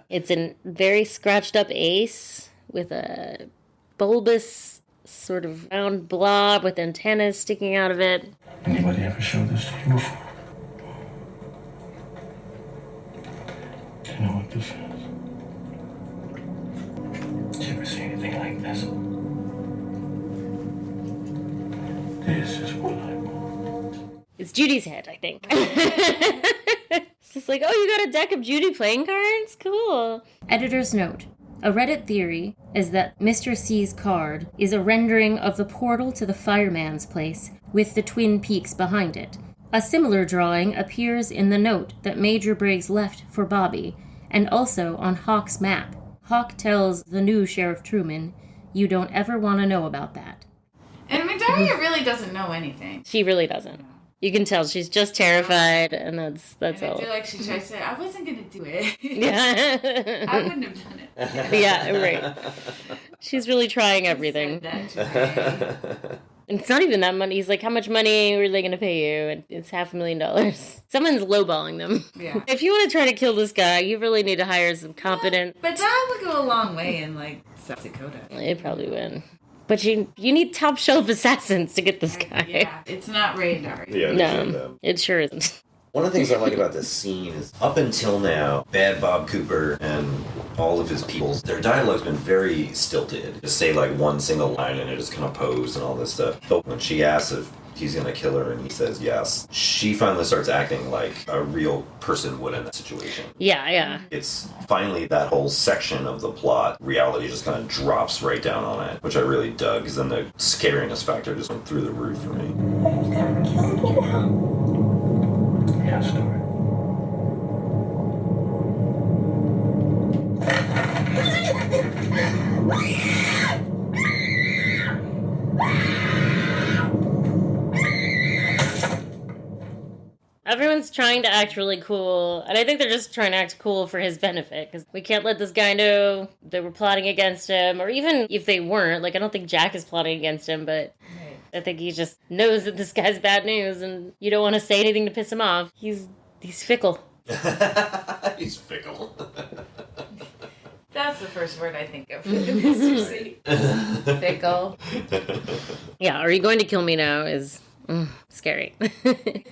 It's a very scratched up ace with a bulbous sort of round blob with antennas sticking out of it. Anybody ever showed this to you before? Do you know what this is? Did you ever see anything like this? This is what I want. It's Judy's head, I think. It's just like, oh, you got a deck of Judy playing cards? Cool. Editor's note. A Reddit theory is that Mr. C's card is a rendering of the portal to the fireman's place with the Twin Peaks behind it. A similar drawing appears in the note that Major Briggs left for Bobby, and also on Hawk's map. Hawk tells the new Sheriff Truman, "You don't ever want to know about that." And I mean, Daria really doesn't know anything. She really doesn't. You can tell she's just terrified, and that's And all. I feel like she tried to say, I wasn't going to do it. Yeah. I wouldn't have done it. Yeah, right. She's really trying everything. And it's not even that money. He's like, how much money were they going to pay you? And it's $500,000. Someone's lowballing them. Yeah. If you want to try to kill this guy, you really need to hire some competent... But that would go a long way in, like, South Dakota. It probably would. But you need top shelf assassins to get this guy. Yeah, it's not Ray and Daria. Yeah, No, it sure isn't. One of the things I like about this scene is, up until now, Bad Bob Cooper and all of his peoples, their dialogue's been very stilted. Just say like one single line and it is kind of posed and all this stuff. But when she asks if he's gonna kill her, and he says yes. She finally starts acting like a real person would in that situation. Yeah. It's finally that whole section of the plot, reality just kind of drops right down on it, which I really dug, because then the scariness factor just went through the roof for me. Yeah, story. Everyone's trying to act really cool, and I think they're just trying to act cool for his benefit, because we can't let this guy know that we're plotting against him, or even if they weren't, like, I don't think Jack is plotting against him, but I think he just knows that this guy's bad news, and you don't want to say anything to piss him off. He's fickle. He's fickle. That's the first word I think of. Mr. C. Fickle. Yeah, are you going to kill me now is scary.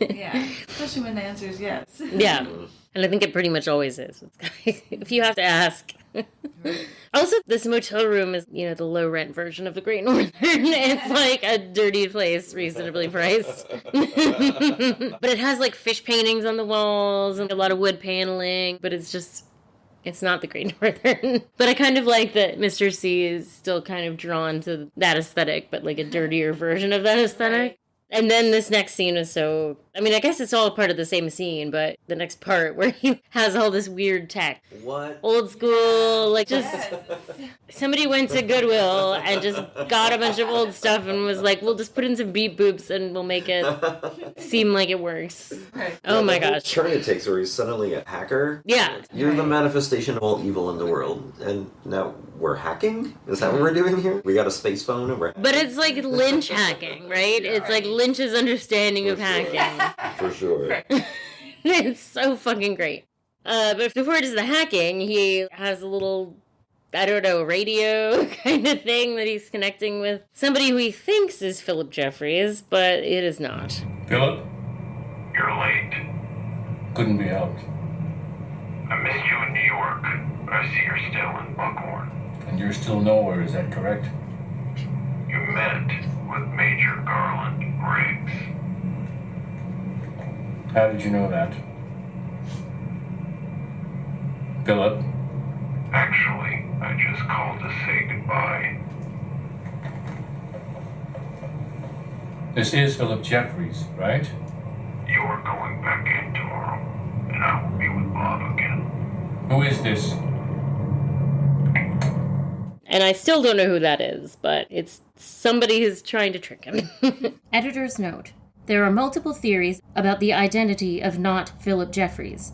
Yeah, especially when the answer is yes. Yeah, and I think it pretty much always is. If you have to ask. Also, this motel room is, the low rent version of the Great Northern. It's like a dirty place, reasonably priced. But it has like fish paintings on the walls and a lot of wood paneling, but it's not the Great Northern. But I kind of like that Mr. C is still kind of drawn to that aesthetic, but like a dirtier version of that aesthetic. And then this next scene is so... I mean, I guess it's all part of the same scene, but the next part where he has all this weird tech. What? Old school, like just... Somebody went to Goodwill and just got a bunch of old stuff and was like, we'll just put in some beep boops and we'll make it seem like it works. Right. Oh my gosh. Turn it takes where he's suddenly a hacker. Yeah. You're the manifestation of all evil in the world. And now we're hacking? Is that what we're doing here? We got a space phone and we're... But it's like Lynch hacking, right? It's like Lynch's understanding of hacking. For sure. It's so fucking great. But before it is the hacking, he has a little, I don't know, radio kind of thing that he's connecting with somebody who he thinks is Philip Jeffries, but it is not. Philip? You're late. Couldn't be helped. I missed you in New York, but I see you're still in Buckhorn. And you're still nowhere, is that correct? You met with Major Garland Briggs. How did you know that? Philip? Actually, I just called to say goodbye. This is Philip Jeffries, right? You are going back in tomorrow, and I will be with Bob again. Who is this? And I still don't know who that is, but it's somebody who's trying to trick him. Editor's note. There are multiple theories about the identity of not Philip Jeffries.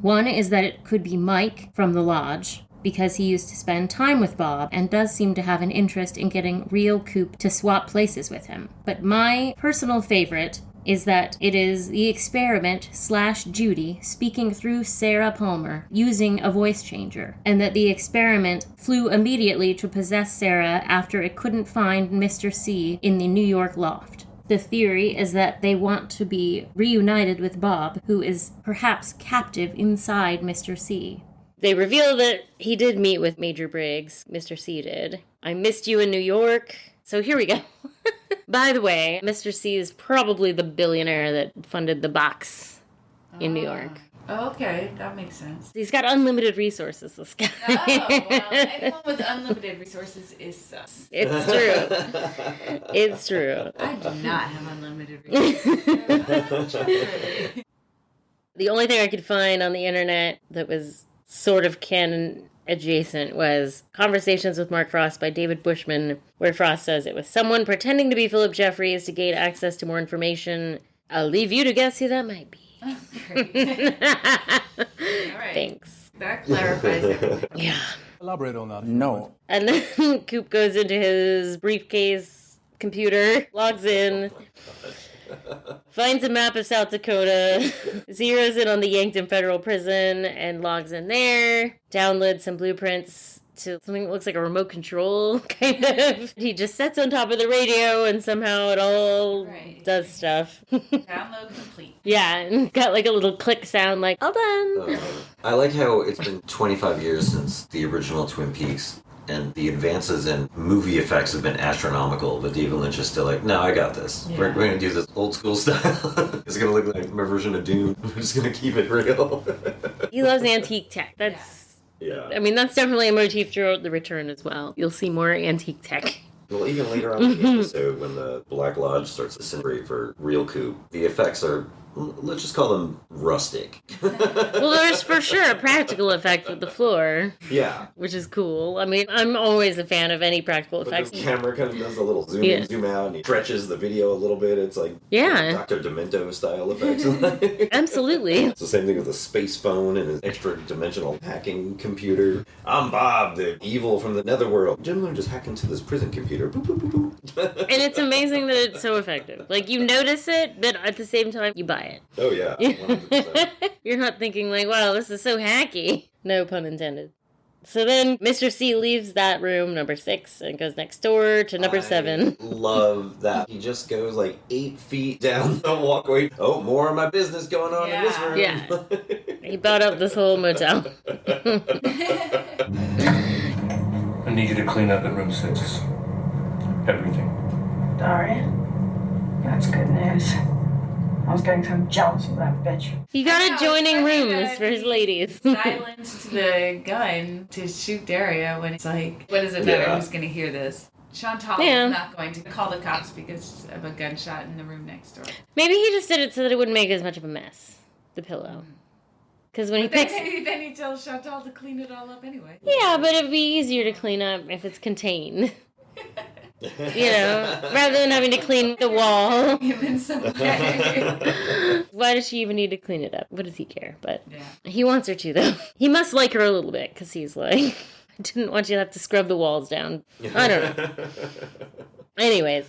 One is that it could be Mike from the Lodge, because he used to spend time with Bob and does seem to have an interest in getting real Coop to swap places with him. But my personal favorite is that it is the experiment / Judy speaking through Sarah Palmer using a voice changer, and that the experiment flew immediately to possess Sarah after it couldn't find Mr. C in the New York loft. The theory is that they want to be reunited with Bob, who is perhaps captive inside Mr. C. They reveal that he did meet with Major Briggs. Mr. C did. I missed you in New York. So here we go. By the way, Mr. C is probably the billionaire that funded the box in New York. Oh, okay, that makes sense. He's got unlimited resources, this guy. Oh, well, anyone with unlimited resources is sus. It's true. It's true. I do not have unlimited resources. The only thing I could find on the internet that was sort of canon adjacent was Conversations with Mark Frost by David Bushman, where Frost says it was someone pretending to be Philip Jeffries to gain access to more information. I'll leave you to guess who that might be. Oh, great. All right. Thanks. That clarifies everything. Yeah. Elaborate on that. No. And then Coop goes into his briefcase computer, logs in, finds a map of South Dakota, zeroes in on the Yankton Federal Prison, and logs in there, downloads some blueprints to something that looks like a remote control, kind of. He just sits on top of the radio, and somehow it all does stuff. Download complete. Yeah, and it's got like a little click sound like, all done. I like how it's been 25 years since the original Twin Peaks. And the advances in movie effects have been astronomical, but David Lynch is still like, no, I got this. Yeah. We're going to do this old school style. It's going to look like my version of Dune. We're just going to keep it real. He loves antique tech. That's, yeah. I mean, that's definitely a motif throughout The Return as well. You'll see more antique tech. Well, even later on in the episode, when the Black Lodge starts to disintegrate for real Coop, the effects are, let's just call them rustic. Well, there's for sure a practical effect with the floor. Yeah. Which is cool. I mean, I'm always a fan of any practical But effects. the camera kind of does a little zoom in, zoom out, and he stretches the video a little bit. It's like Dr. Demento style effects. Absolutely. It's the same thing with the space phone and his extra dimensional hacking computer. I'm Bob, the evil from the netherworld. Generally just hack into this prison computer. Boop, boop, boop, boop. And it's amazing that it's so effective. Like, you notice it, but at the same time, you buy it. Oh, yeah. 100%. You're not thinking like, wow, this is so hacky. No pun intended. So then Mr. C leaves that room, number 6, and goes next door to number 7. Love that. He just goes like 8 feet down the walkway. Oh, more of my business going on in this room. Yeah. He bought up this whole motel. I need you to clean up in room 6. Everything. Daria, that's good news. I was getting so jealous of that bitch. He got adjoining rooms for his ladies. Silenced the gun to shoot Daria when it's like, what does it matter? Who's going to hear this? Chantal is not going to call the cops because of a gunshot in the room next door. Maybe he just did it so that it wouldn't make as much of a mess. The pillow. Because when he picks... Then he tells Chantal to clean it all up anyway. Yeah, but it'd be easier to clean up if it's contained. You know, rather than having to clean the wall. Why does she even need to clean it up? What does he care? But he wants her to, though. He must like her a little bit, because he's like, I didn't want you to have to scrub the walls down. I don't know. Anyways,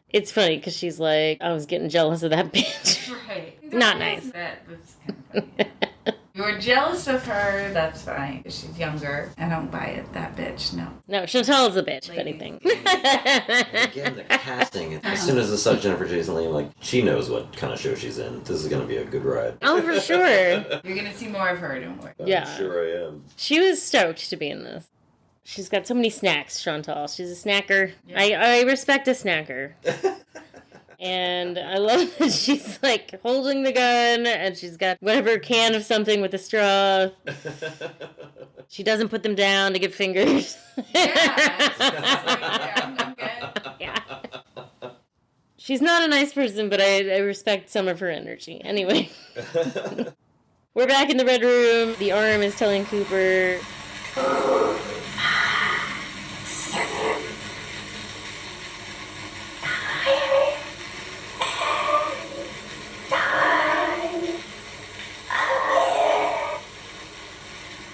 it's funny, because she's like, I was getting jealous of that bitch. Right. Not nice. That's kind of funny. You were jealous of her, that's fine. She's younger. I don't buy it, that bitch, no. No, Chantal's a bitch, if anything. Again, the casting. As soon as the sub Jennifer Jason Leigh, like, she knows what kind of show she's in. This is going to be a good ride. Oh, for sure. You're going to see more of her, don't worry. Yeah. I'm sure I am. She was stoked to be in this. She's got so many snacks, Chantal. She's a snacker. Yeah. I respect a snacker. And I love that she's like holding the gun and she's got whatever can of something with a straw. She doesn't put them down to get fingers. Yeah. She's not a nice person, but I respect some of her energy. Anyway. We're back in the red room. The arm is telling Cooper...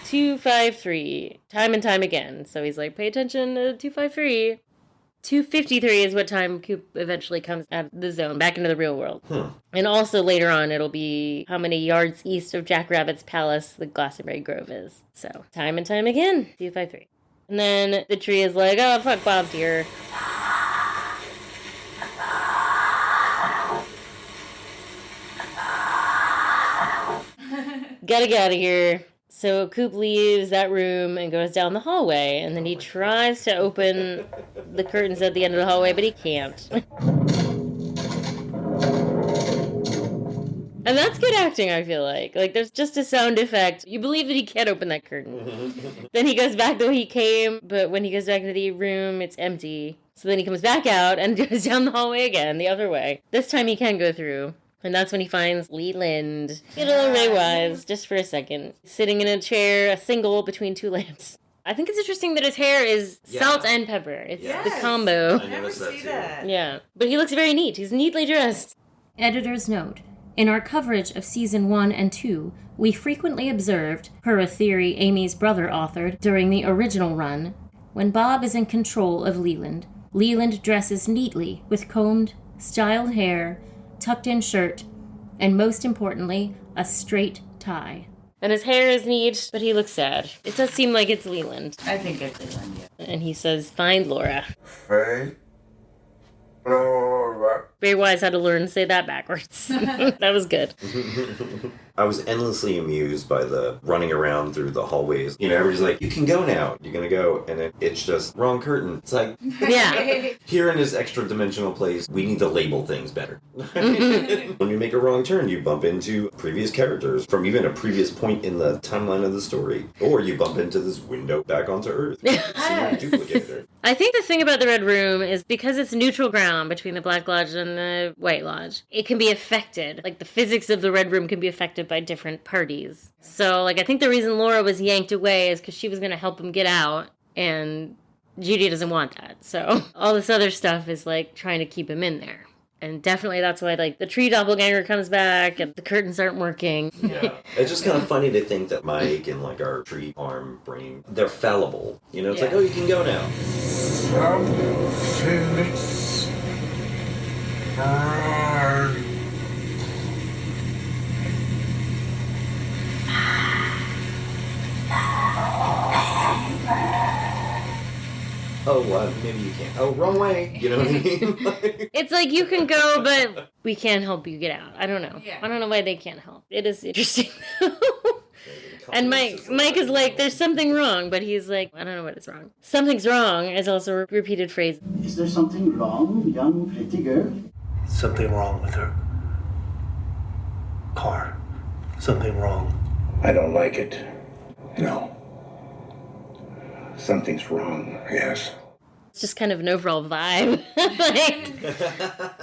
253, time and time again. So he's like, pay attention to 253. 253 is what time Coop eventually comes out of the zone, back into the real world. And also later on, it'll be how many yards east of Jack Rabbit's palace the Glastonbury Grove is. So, time and time again, 253. And then the tree is like, oh, fuck, Bob's here. Gotta get out of here. So Coop leaves that room and goes down the hallway, and then he tries to open the curtains at the end of the hallway, but he can't. And that's good acting, I feel like. Like, there's just a sound effect. You believe that he can't open that curtain. Then he goes back the way he came, but when he goes back into the room, it's empty. So then he comes back out and goes down the hallway again, the other way. This time he can go through. And that's when he finds Leland. Get a little Ray-wise, just for a second. Sitting in a chair, a single between two lamps. I think it's interesting that his hair is salt and pepper. It's the combo. I never see that. Yeah. But he looks very neat. He's neatly dressed. Editor's note. In our coverage of Season 1 and 2, we frequently observed, per a theory Amy's brother authored during the original run, when Bob is in control of Leland, Leland dresses neatly with combed, styled hair, tucked-in shirt, and most importantly, a straight tie. And his hair is neat, but he looks sad. It does seem like it's Leland. I think it's Leland, yeah. And he says, find Laura. Faye? Laura. Ray Wise had to learn to say that backwards. That was good. I was endlessly amused by the running around through the hallways. You know, everybody's like, you can go now. You're going to go. And then it's just wrong curtain. It's like, Yeah. Here in this extra dimensional place, we need to label things better. When you make a wrong turn, you bump into previous characters from even a previous point in the timeline of the story. Or you bump into this window back onto Earth. I think the thing about the Red Room is because it's neutral ground between the Black Lodge and the White Lodge, it can be affected. Like, the physics of the Red Room can be affected by different parties. So, like, I think the reason Laura was yanked away is because she was going to help him get out, and Judy doesn't want that. So, all this other stuff is, like, trying to keep him in there. And definitely that's why, like, the tree doppelganger comes back and the curtains aren't working. Yeah. It's just kind of funny to think that Mike and, like, our tree arm brain, they're fallible. You know, it's like, oh, you can go now. Phyllis. Oh, well, maybe you can't. Oh, wrong way. You know what I mean? It's like, you can go, but we can't help you get out. I don't know. I don't know why they can't help. It is interesting. And Mike is like, there's something wrong, but he's like, I don't know what is wrong. Something's wrong is also a repeated phrase. Is there something wrong, young pretty girl? Something wrong with her car. Something wrong. I don't like it. No. Something's wrong, yes. It's just kind of an overall vibe.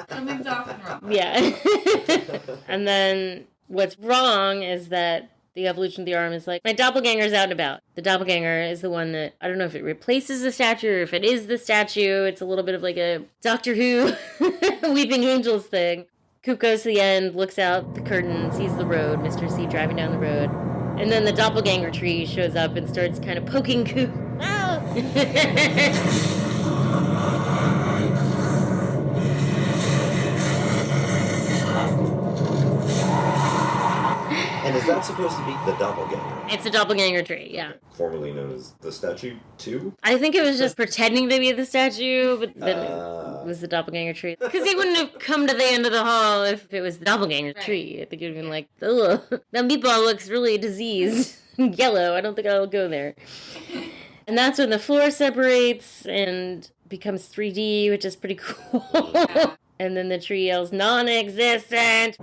Something's often wrong. Yeah. And then what's wrong is that the evolution of the arm is like, my doppelganger's out and about. The doppelganger is the one that, I don't know if it replaces the statue or if it is the statue. It's a little bit of like a Doctor Who Weeping Angels thing. Coop goes to the end, looks out the curtain, sees the road, Mr. C driving down the road. And then the doppelganger tree shows up and starts kind of poking Coop. Ow! And is that supposed to be the doppelganger? It's a doppelganger tree, yeah. Formerly known as the statue 2? I think it was just pretending to be the statue, but then it was the doppelganger tree. Because he wouldn't have come to the end of the hall if it was the doppelganger tree. I think he would have been like, ugh, that meatball looks really diseased. Yellow, I don't think I'll go there. And that's when the floor separates and becomes 3D, which is pretty cool. Yeah. And then the tree yells, non-existent!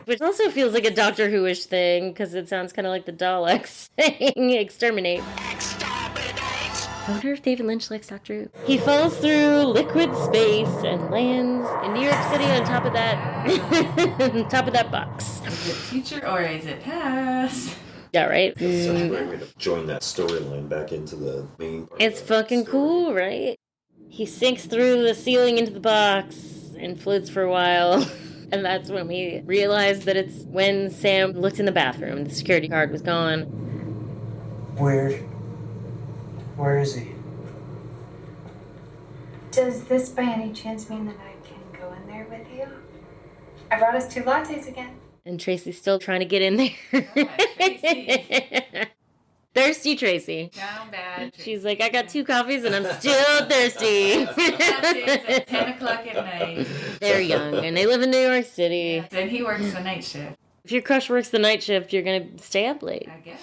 Which also feels like a Doctor Who-ish thing, because it sounds kind of like the Daleks saying exterminate. I wonder if David Lynch likes Doctor Who. He falls through liquid space and lands in New York City on top of that, on top of that box. Is it future or is it past? Yeah, right? It's such a great way to join that storyline back into the main part. It's fucking cool, right? He sinks through the ceiling into the box and floats for a while. And that's when we realized that it's when Sam looked in the bathroom. The security card was gone. Weird. Where is he? Does this by any chance mean that I can go in there with you? I brought us 2 lattes again. And Tracy's still trying to get in there. Tracy. Thirsty Tracy. Down bad. Tracy. She's like, I got 2 coffees and I'm still thirsty. It's 10 o'clock at night. They're young and they live in New York City. And he works the night shift. If your crush works the night shift, you're going to stay up late. I guess.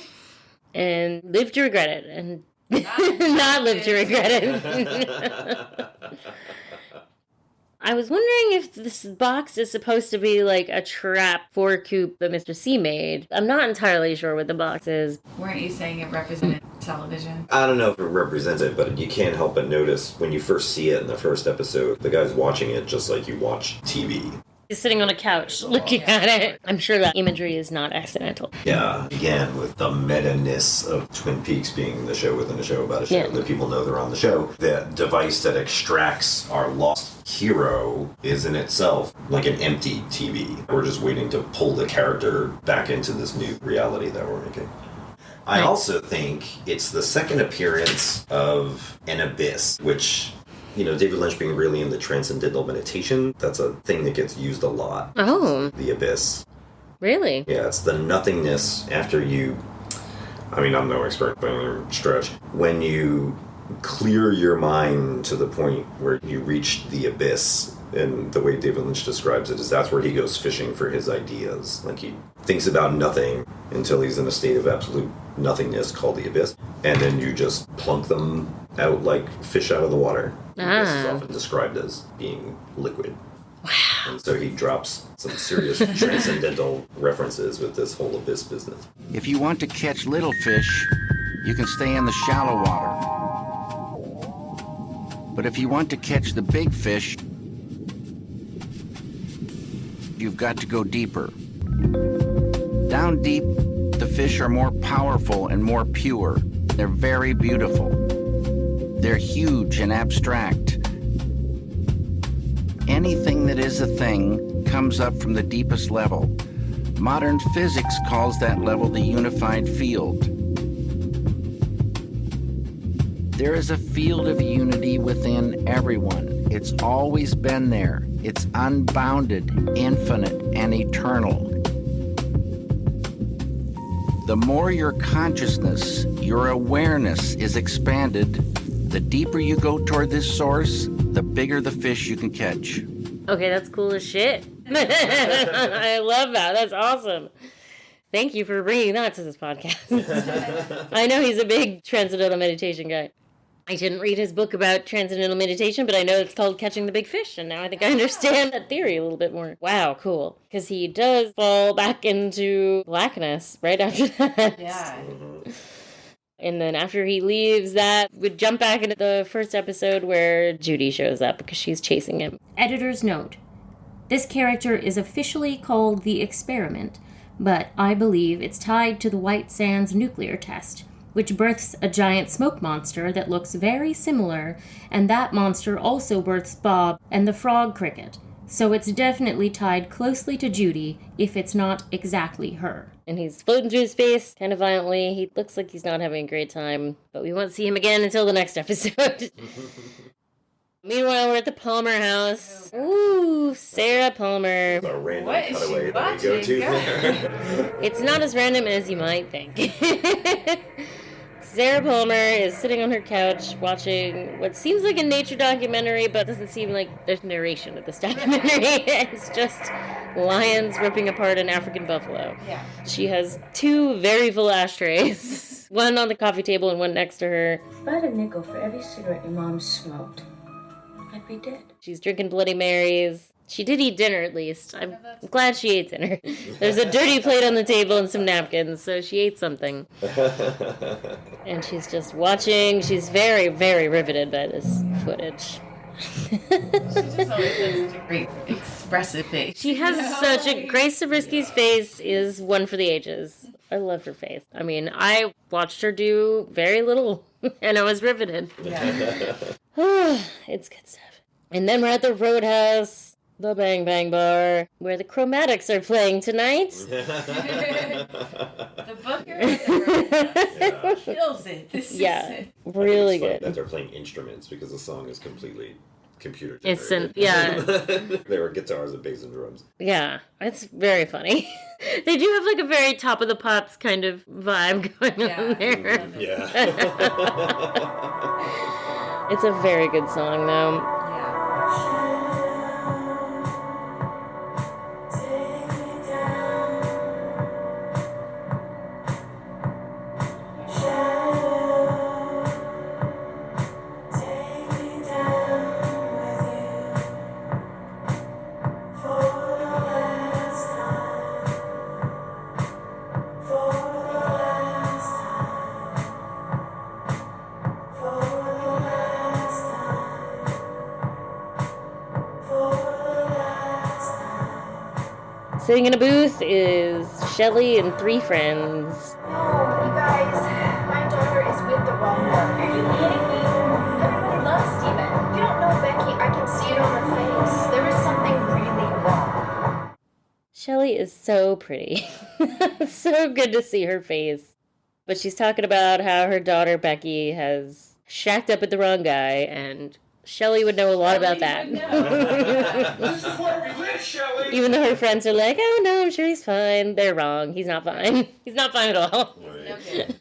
And live to regret it. And not live to regret it. I was wondering if this box is supposed to be like a trap for Coop that Mr. C made. I'm not entirely sure what the box is. Weren't you saying it represented television? I don't know if it represents it, but you can't help but notice when you first see it in the first episode, the guy's watching it just like you watch TV. He's sitting on a couch looking at it. I'm sure that imagery is not accidental. Yeah, again, with the meta-ness of Twin Peaks being the show within a show about a show that people know they're on the show. The device that extracts our lost hero is in itself like an empty TV. We're just waiting to pull the character back into this new reality that we're making. I also think it's the second appearance of an abyss, which... You know, David Lynch being really into transcendental meditation, that's a thing that gets used a lot. Oh. The abyss. Really? Yeah, it's the nothingness after you... I mean, I'm no expert by any stretch. When you clear your mind to the point where you reach the abyss. And the way David Lynch describes it is that's where he goes fishing for his ideas. Like, he thinks about nothing until he's in a state of absolute nothingness called the abyss. And then you just plunk them out like fish out of the water. This is often described as being liquid. Wow. And so he drops some serious transcendental references with this whole abyss business. If you want to catch little fish, you can stay in the shallow water. But if you want to catch the big fish, you've got to go deeper. Down deep, the fish are more powerful and more pure. They're very beautiful. They're huge and abstract. Anything that is a thing comes up from the deepest level. Modern physics calls that level the unified field. There is a field of unity within everyone. It's always been there. It's unbounded, infinite, and eternal. The more your consciousness, your awareness is expanded, the deeper you go toward this source, the bigger the fish you can catch. Okay, that's cool as shit. I love that. That's awesome. Thank you for bringing that to this podcast. I know he's a big transcendental meditation guy. I didn't read his book about transcendental meditation, but I know it's called Catching the Big Fish, and now I think I understand that theory a little bit more. Wow, cool. Because he does fall back into blackness right after that. Yeah. And then after he leaves that, would jump back into the first episode where Judy shows up because she's chasing him. Editor's note. This character is officially called the Experiment, but I believe it's tied to the White Sands nuclear test, which births a giant smoke monster that looks very similar, and that monster also births Bob and the frog cricket. So it's definitely tied closely to Judy, if it's not exactly her. And he's floating through space kind of violently. He looks like he's not having a great time, but we won't see him again until the next episode. Meanwhile, we're at the Palmer house. Ooh, Sarah Palmer. A random cutaway that we go to there. It's not as random as you might think. Sarah Palmer is sitting on her couch watching what seems like a nature documentary, but doesn't seem like there's narration of this documentary. It's just lions ripping apart an African buffalo. Yeah. She has two very full ashtrays, one on the coffee table and one next to her. If I had a nickel for every cigarette your mom smoked, I'd be dead. She's drinking Bloody Marys. She did eat dinner, at least. I'm glad she ate dinner. There's a dirty plate on the table and some napkins, so she ate something. And she's just watching. She's very, very riveted by this footage. She just always has such a great expressive face. She has such a... Grace Zabriskie's face is one for the ages. I love her face. I mean, I watched her do very little, and I was riveted. Yeah. It's good stuff. And then we're at the Roadhouse. The Bang Bang Bar, where the Chromatics are playing tonight. The booker kills it. This is really good. That they're playing instruments because the song is completely computer generated. There are guitars and bass and drums. Yeah, it's very funny. They do have like a very Top of the Pops kind of vibe going on there. Yeah. It's a very good song, though. Sitting in a booth is Shelley and three friends. Oh, you guys, my daughter is with the wrong one. Are you kidding me? Everybody loves Steven. You don't know Becky. I can see it on her face. There is something really wrong. Shelley is so pretty. So good to see her face. But she's talking about how her daughter Becky has shacked up with the wrong guy, and Shelley would know a lot about that. This is where we live. Even though her friends are like, oh no, I'm sure he's fine. They're wrong. He's not fine. He's not fine at all.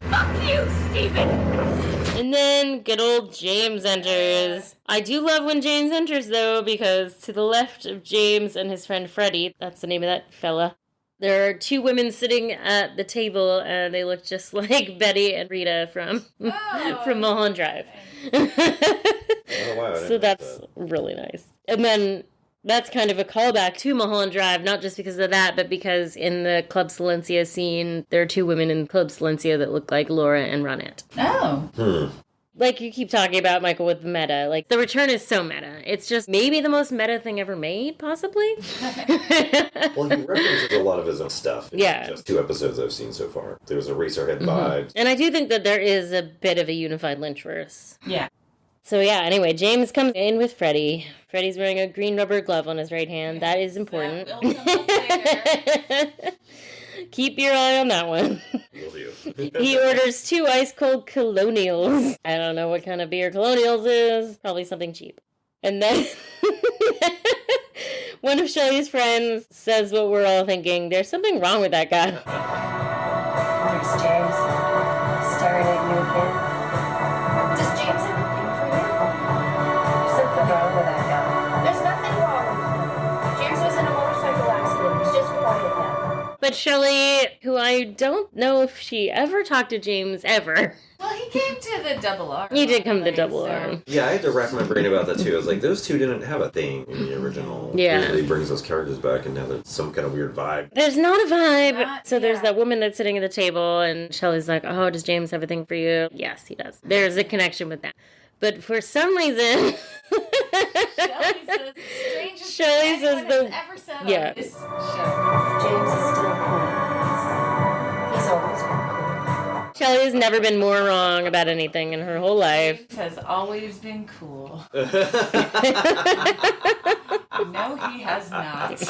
Fuck you, Stephen! And then good old James enters. I do love when James enters, though, because to the left of James and his friend Freddie, that's the name of that fella, there are two women sitting at the table, and they look just like Betty and Rita from Mulholland Drive. Oh, wow. So that's really nice. And then that's kind of a callback to Mulholland Drive, not just because of that, but because in the Club Silencia scene, there are two women in Club Silencia that look like Laura and Ronette. Oh. Like you keep talking about, Michael, with meta. Like, The Return is so meta. It's just maybe the most meta thing ever made, possibly? Well, he references a lot of his own stuff. Yeah. Just 2 episodes I've seen so far. There's a Eraserhead vibe. And I do think that there is a bit of a unified Lynchverse. Yeah. So yeah, anyway, James comes in with Freddie. Freddie's wearing a green rubber glove on his right hand. That is important. Keep your eye on that one. Will do. He orders 2 ice-cold Colonials. I don't know what kind of beer Colonials is. Probably something cheap. And then one of Shelley's friends says what we're all thinking. There's something wrong with that guy. There's James. Staring at you again. Does James have a thing for you? There's something wrong with that guy. There's nothing wrong. James was in a motorcycle accident. He's just quiet now. But Shelley, who I don't know if she ever talked to James ever. Well, he came to the double R. He did come to the double R. Yeah, I had to rack my brain about that too. I was like, those two didn't have a thing in the original. Yeah. Usually he brings those characters back and now there's some kind of weird vibe. There's not a vibe. So there's that woman that's sitting at the table, and Shelley's like, oh, does James have a thing for you? Yes, he does. There's a connection with that. But for some reason... Shelley says the... ever said Yeah. on this show. James is still cool. He's always been cool. Shelley has never been more wrong about anything in her whole life. James has always been cool. No, he has not.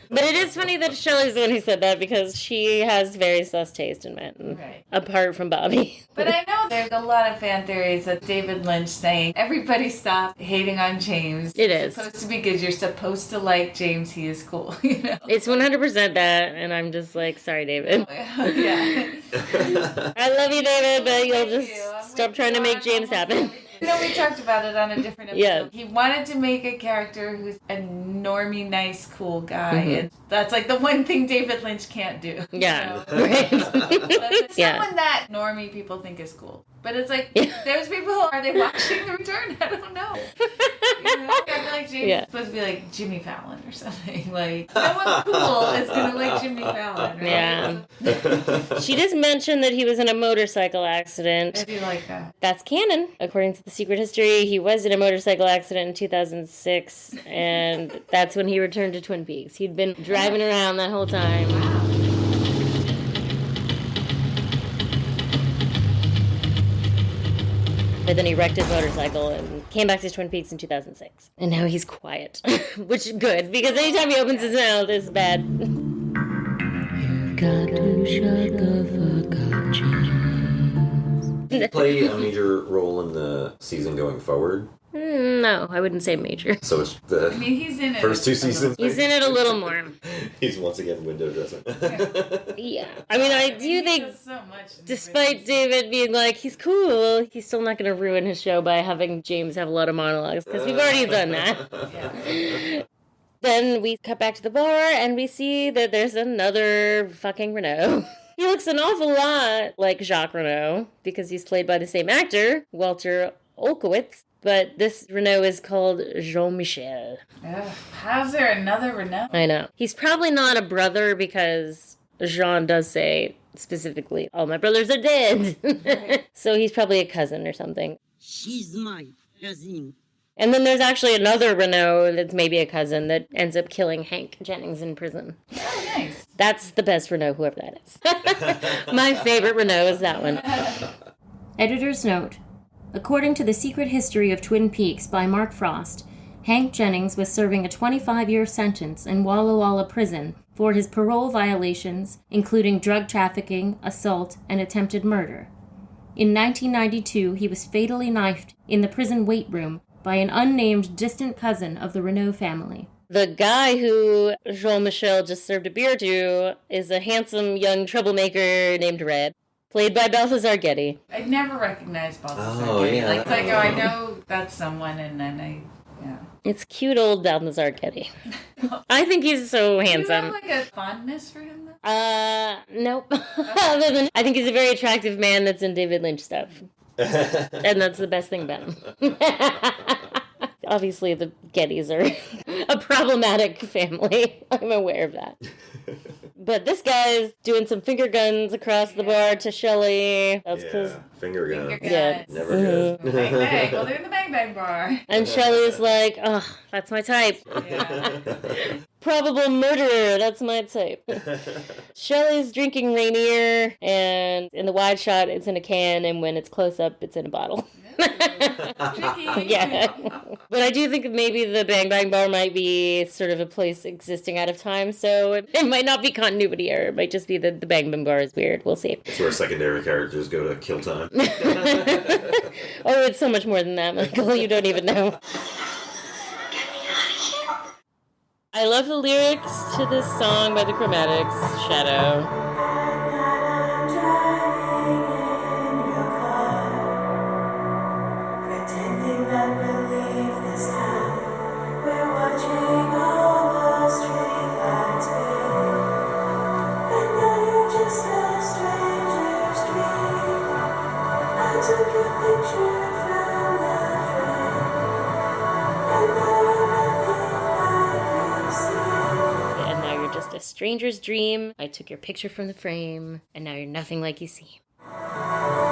But it is funny that Shelley's the one who said that, because she has very sus taste in men, Right. apart from Bobby. But I know there's a lot of fan theories of David Lynch saying, everybody stop hating on James. It It's is. supposed to be good. You're supposed to like James. He is cool. You know? It's 100% that, and I'm just like, sorry, David. Yeah. I love you, David, but you'll just stop trying to make James happen. You know, we talked about it on a different episode. Yeah. He wanted to make a character who's a normie, nice, cool guy. Mhm. And that's like the one thing David Lynch can't do. Yeah. You know? Right. But Yeah. someone that normie people think is cool. But it's like, there's people, are they watching The Return? I don't know. You know? I feel like James is supposed to be like Jimmy Fallon or something. Like, no one cool is going to like Jimmy Fallon, right? Yeah. She just mentioned that he was in a motorcycle accident. I do like that. That's canon. According to the secret history, he was in a motorcycle accident in 2006, and that's when he returned to Twin Peaks. He'd been driving around that whole time. But then he wrecked his motorcycle and came back to Twin Peaks in 2006. And now he's quiet. Which is good, because anytime he opens his mouth, it's bad. You've got to shut the fuck up, James. Play a major role in the season going forward. No, I wouldn't say major. So it's the I mean, he's in it. first 2 seasons. He's in it a little more. He's once again window dressing. Yeah. I mean, I do think, despite David being like, he's cool, he's still not going to ruin his show by having James have a lot of monologues, because we've already done that. Then we cut back to the bar, and we see that there's another fucking Renault. He looks an awful lot like Jacques Renault, because he's played by the same actor, Walter Olkowitz. But this Renault is called Jean-Michel. How's there another Renault? I know. He's probably not a brother, because Jean does say specifically, all my brothers are dead. So he's probably a cousin or something. She's my cousin. And then there's actually another Renault that's maybe a cousin that ends up killing Hank Jennings in prison. Oh, nice. That's the best Renault, whoever that is. My favorite Renault is that one. Editor's note. According to The Secret History of Twin Peaks by Mark Frost, Hank Jennings was serving a 25-year sentence in Walla Walla prison for his parole violations, including drug trafficking, assault, and attempted murder. In 1992, he was fatally knifed in the prison weight room by an unnamed distant cousin of the Renault family. The guy who Jean-Michel just served a beer to is a handsome young troublemaker named Red, played by Balthazar Getty. I never recognized Balthazar Oh, Getty. yeah. Like, it's like, oh, I know that's someone, and then yeah. It's cute old Balthazar Getty. I think he's so handsome. Do you have, like, a fondness for him, though? Nope. Other than, I think he's a very attractive man that's in David Lynch stuff. And that's the best thing about him. Obviously, the Gettys are a problematic family. I'm aware of that. But this guy's doing some finger guns across the bar to Shelley. That's because finger guns. Yeah. Never good. Bang bang. Well, they're in the bang bang bar. And Shelley's like, oh, that's my type. Yeah. Probable murderer, that's my type. Shelley's drinking Rainier, and in the wide shot, it's in a can, and when it's close up, it's in a bottle. Yeah. But I do think maybe the Bang Bang Bar might be sort of a place existing out of time, so it might not be continuity error. It might just be that the Bang Bang Bar is weird. We'll see. It's where secondary characters go to kill time. Oh, it's so much more than that, Michael. You don't even know. I love the lyrics to this song by the Chromatics, Shadow. And now you're just a stranger's dream. I took your picture from the frame, and now you're nothing like you seem.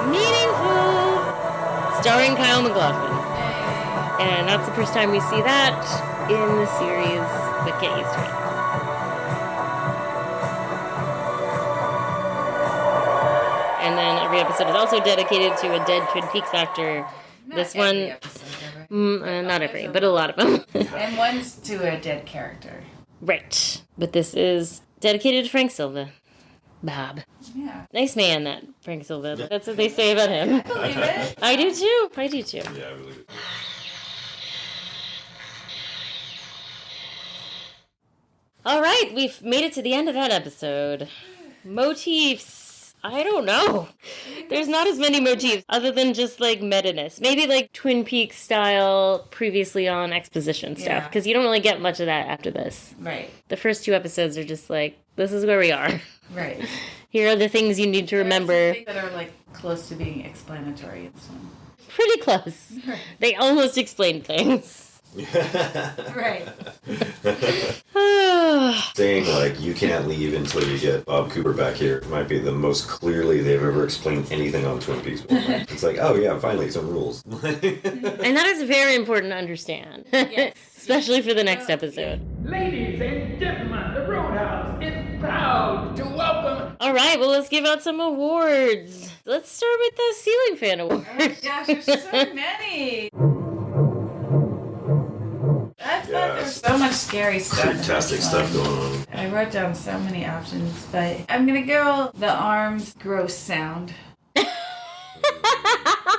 Meaningful! Starring Kyle MacLachlan. And that's the first time we see that in the series, but get used to it. And then every episode is also dedicated to a dead Twin Peaks actor. This one, not every, but a lot of them. And one's to a dead character. Right. But this is dedicated to Frank Silva. Bob. Yeah. Nice man, that Frank Silva. That's what they say about him. I believe it. I do too. I do too. Yeah, I believe it. All right, we've made it to the end of that episode. Motifs. I don't know. There's not as many motifs other than just like meta-ness. Maybe like Twin Peaks style previously on exposition stuff, because you don't really get much of that after this. Right. The first two episodes are just like, this is where we are. Right. Here are the things you need to remember. That are like close to being explanatory and so on. Pretty close. They almost explain things. Right. Saying like you can't leave until you get Bob Cooper back here might be the most clearly they've ever explained anything on Twin Peaks. It's like, oh yeah, finally some rules. And that is very important to understand. Yes. Especially for the next episode. Ladies and gentlemen, the Roadhouse is proud to welcome. All right, well, let's give out some awards. Let's start with the Ceiling Fan Award. Oh my gosh, there's so many. I thought there was so much scary stuff. Fantastic stuff going on. I wrote down so many options, but I'm gonna go the arms gross sound.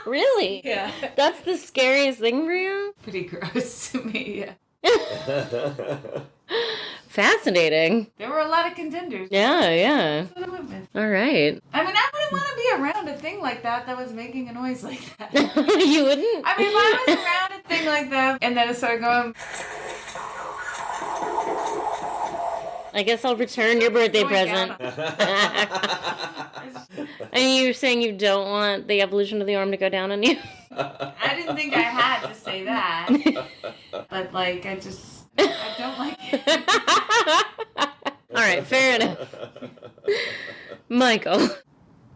Really? Yeah. That's the scariest thing for you? Pretty gross to me, yeah. Fascinating. There were a lot of contenders. Yeah, yeah. That's what I went with. All right. I mean, I wouldn't want to be around a thing like that was making a noise like that. You wouldn't? I mean, if I was around a thing like that and then it started going... I guess I'll return your birthday present. And you're saying you don't want the evolution of the arm to go down on you? I didn't think I had to say that. But, like, I don't like it. All right, fair enough. Michael.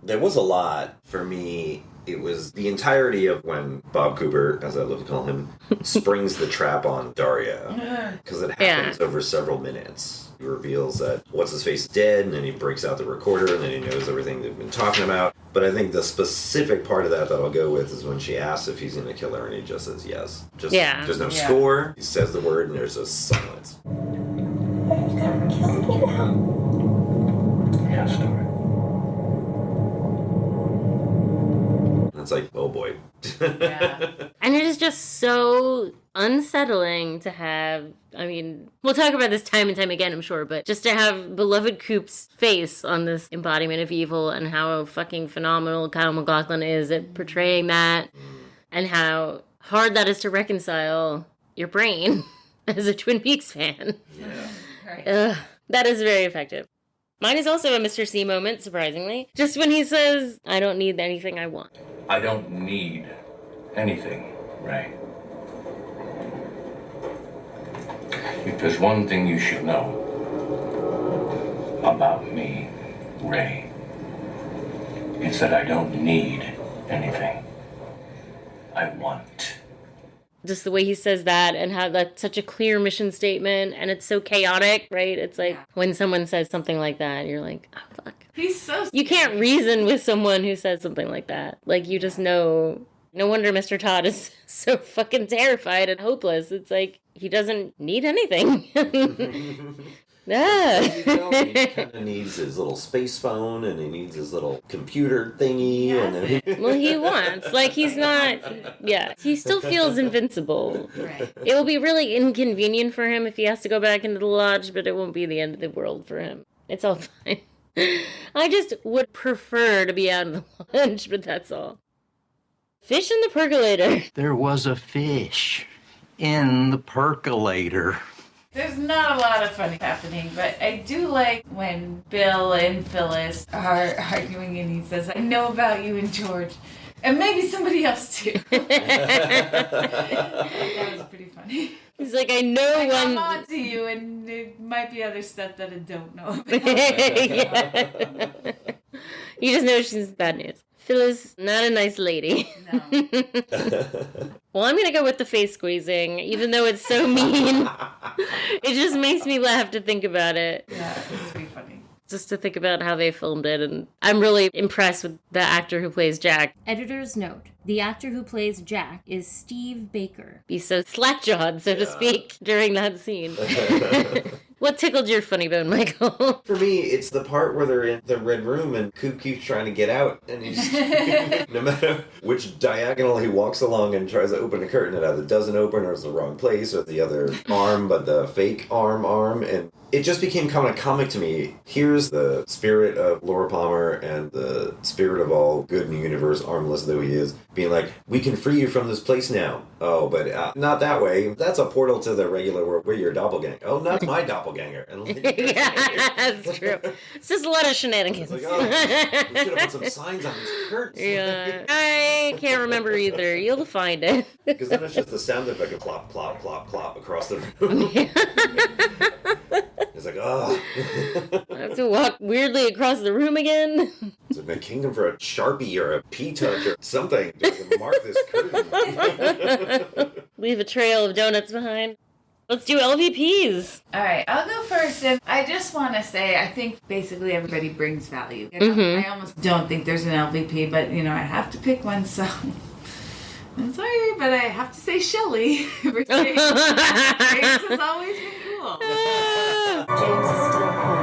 There was a lot for me. It was the entirety of when Bob Cooper, as I love to call him, springs the trap on Daria. Because it happens over several minutes. He reveals that what's-his-face is dead, and then he breaks out the recorder, and then he knows everything they've been talking about. But I think the specific part of that I'll go with is when she asks if he's going to kill her, and he just says yes. There's no score. He says the word, and there's just silence. Are you gonna kill me now? Yeah, sure. it's like, oh boy. Yeah. And it is just so unsettling to have, I mean, we'll talk about this time and time again, I'm sure, but just to have beloved Coop's face on this embodiment of evil and how fucking phenomenal Kyle MacLachlan is at portraying that and how hard that is to reconcile your brain as a Twin Peaks fan. Yeah. Right. That is very effective. Mine is also a Mr. C moment, surprisingly. Just when he says, I don't need anything I want. I don't need anything, Ray. If there's one thing you should know about me, Ray, it's that I don't need anything. I want. Just the way he says that and how that's such a clear mission statement and it's so chaotic, right? It's like when someone says something like that, you're like, oh, fuck. He's so You can't reason with someone who says something like that. Like, you just know. No wonder Mr. Todd is so fucking terrified and hopeless. It's like, he doesn't need anything. Yeah. He kind of needs his little space phone and he needs his little computer thingy. Well, he wants. Like, he's not. Yeah. He still feels invincible. Right. It will be really inconvenient for him if he has to go back into the lodge, but it won't be the end of the world for him. It's all fine. I just would prefer to be out of the lodge, but that's all. Fish in the percolator. There was a fish in the percolator. There's not a lot of funny happening, but I do like when Bill and Phyllis are arguing and he says, I know about you and George. And maybe somebody else too. That was pretty funny. He's like, I know I'm on to you and there might be other stuff that I don't know about. Yeah. You just know she's bad news. Phyllis, not a nice lady. No. Well, I'm going to go with the face squeezing, even though it's so mean. It just makes me laugh to think about it. Yeah, it's pretty funny. Just to think about how they filmed it. And I'm really impressed with the actor who plays Jack. Editor's note. The actor who plays Jack is Steve Baker. He's so slack-jawed, so to speak, during that scene. What tickled your funny bone, Michael? For me, it's the part where they're in the red room and Coop keeps trying to get out, and he just, no matter which diagonal he walks along and tries to open a curtain, it either doesn't open or it's the wrong place or the other arm, but the fake arm, and it just became kind of comic to me. Here's the spirit of Laura Palmer and the spirit of all good in the universe, armless though he is, being like, we can free you from this place now. Oh, but not that way. That's a portal to the regular world. We're your doppelganger. Oh, not my doppelganger. And like, yeah, that's true. It's just a lot of shenanigans. It's like, oh, we should have put some signs on these curtains. Yeah, I can't remember either. You'll find it. Because then it's just the sound effect of plop, plop, plop, plop across the room. It's like, oh. I have to walk weirdly across the room again. It's like a kingdom for a Sharpie or a P-touch or something. Just mark this curtain. Leave a trail of donuts behind. Let's do LVPs. All right, I'll go first. And I just want to say, I think basically everybody brings value. You know? I almost don't think there's an LVP, but, you know, I have to pick one, so... I'm sorry, but I have to say Shelley. James has always been cool. James is still cool.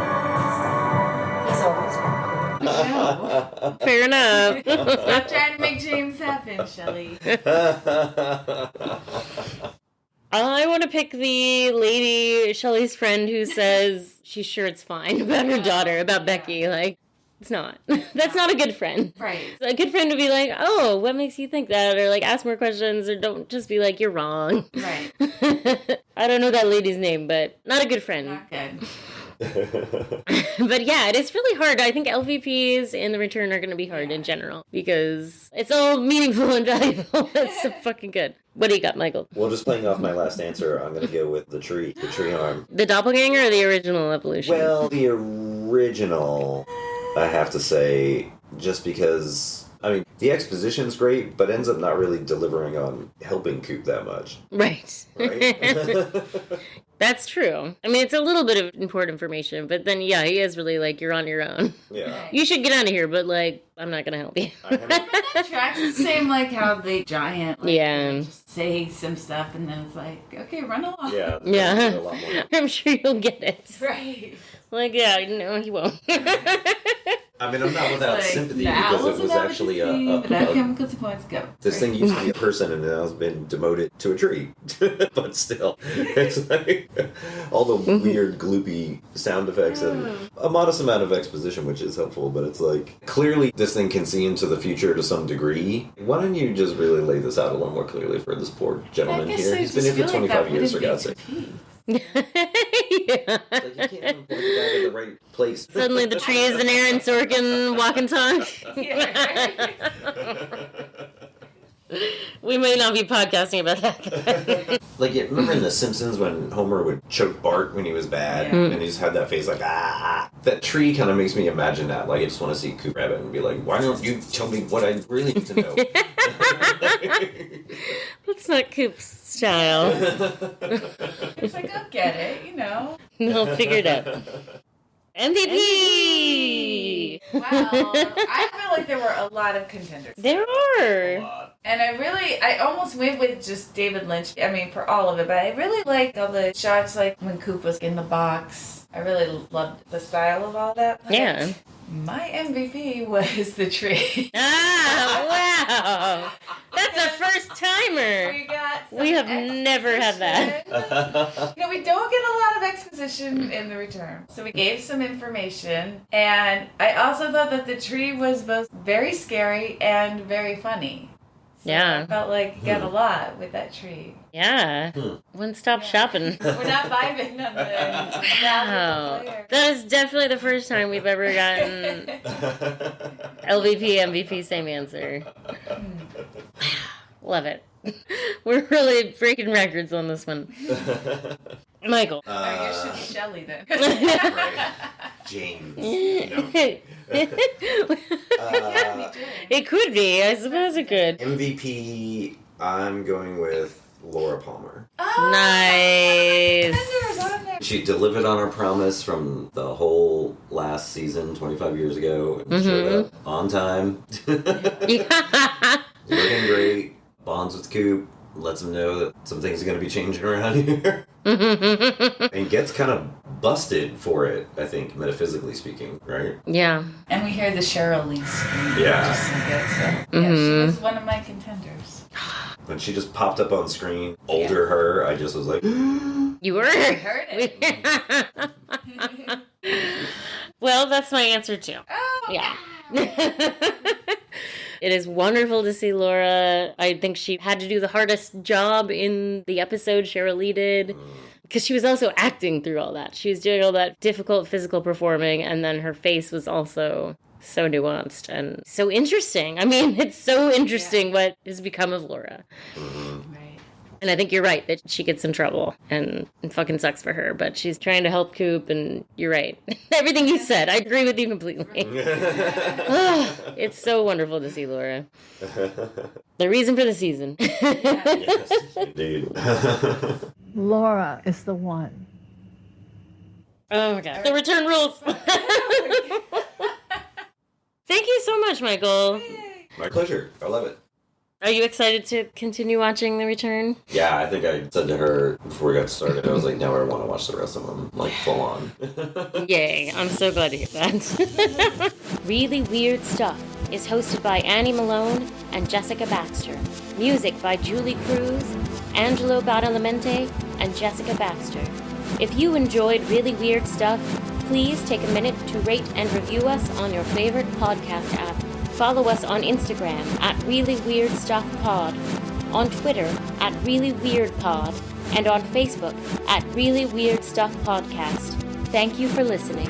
He's always been cool. Fair enough. Stop trying to make James happen, Shelley. I want to pick the lady, Shelley's friend, who says she's sure it's fine about her daughter, about Becky. Like, it's not. That's not a good friend. Right. A good friend would be like, oh, what makes you think that? Or like, ask more questions, or don't just be like, you're wrong. Right. I don't know that lady's name, but not a good friend. Not good. But yeah, it is really hard. I think LVPs in The Return are going to be hard in general because it's all meaningful and valuable. It's so fucking good. What do you got, Michael? Well, just playing off my last answer, I'm going to go with the tree arm. The doppelganger or the original evolution? Well, the original, I have to say, just because, I mean, the exposition's great, but ends up not really delivering on helping Coop that much. Right. That's true. I mean, it's a little bit of important information, but then, yeah, he is really like, you're on your own. Yeah. You should get out of here, but, like, I'm not going to help you. But that tracks the same like how the giant, like, just say some stuff, and then it's like, okay, run along. Yeah. Yeah. I'm sure you'll get it. Right. Like, yeah, no, he won't. I mean, I'm not without Like, sympathy the because owls it was are actually the chemical points go. this thing used to be a person and now has been demoted to a tree. But still, it's like all the weird, gloopy sound effects and a modest amount of exposition, which is helpful. But it's like, clearly this thing can see into the future to some degree. Why don't you just really lay this out a little more clearly for this poor gentleman here? He's been here for 25 years, for God's sake. Yeah. Like, you can't even point the guy in the right place. Suddenly the trees and Aaron Sorkin walk and talk. We may not be podcasting about that. Like, yeah, remember in The Simpsons when Homer would choke Bart when he was bad? Yeah. And he just had that face like, ah. That tree kind of makes me imagine that. Like, I just want to see Coop Rabbit and be like, why don't you tell me what I really need to know? That's not Coop's style. It's like, I'll get it, you know. I'll figure it out. MVP! Wow. I feel like there were a lot of contenders. There are. And I almost went with just David Lynch. I mean, for all of it, but I really liked all the shots, like when Coop was in the box. I really loved the style of all that. But yeah. My MVP was the tree. Ah, wow. That's a first timer. We have never had that. We don't get a lot of exposition in the return. So we gave some information. And I also thought that the tree was both very scary and very funny. So Yeah. I felt like you got a lot with that tree. Yeah. Wouldn't stop shopping. We're not vibing on the Wow. That is definitely the first time we've ever gotten LVP, MVP, same answer. Love it. We're really breaking records on this one. Michael. You should be Shelley then. James. It could be. I suppose it could. MVP, I'm going with Laura Palmer. Nice. She delivered on her promise from the whole last season 25 years ago and showed up on time. Looking great. Bonds with Coop. Lets him know that some things are going to be changing around here. And gets kind of busted for it, I think, metaphysically speaking, right? Yeah. And we hear the Cheryl Lee scream. Yeah. Which is so good. So, yeah, she was one of my contenders. When she just popped up on screen, older her, I just was like... You were. I heard it. Well, that's my answer too. Oh, yeah. It is wonderful to see Laura. I think she had to do the hardest job in the episode Cheryl Lee did. Because she was also acting through all that. She was doing all that difficult physical performing, and then her face was also so nuanced and so interesting. I mean, it's so interesting what has become of Laura. Right. And I think you're right that she gets in trouble, and it fucking sucks for her, but she's trying to help Coop, and you're right. Everything you said, I agree with you completely. It's so wonderful to see Laura. The reason for the season. Yes, indeed. Laura is the one. Oh my God. The return rules. Thank you so much, Michael. My pleasure. I love it. Are you excited to continue watching The Return? Yeah, I think I said to her before we got started, I was like, now I want to watch the rest of them, like, full on. Yay, I'm so glad to hear that. Really Weird Stuff is hosted by Annie Malone and Jessica Baxter. Music by Julie Cruz, Angelo Badalamenti, and Jessica Baxter. If you enjoyed Really Weird Stuff, please take a minute to rate and review us on your favorite podcast app. Follow us on Instagram at Really Weird Stuff Pod, on Twitter at Really Weird Pod, and on Facebook at Really Weird Stuff Podcast. Thank you for listening.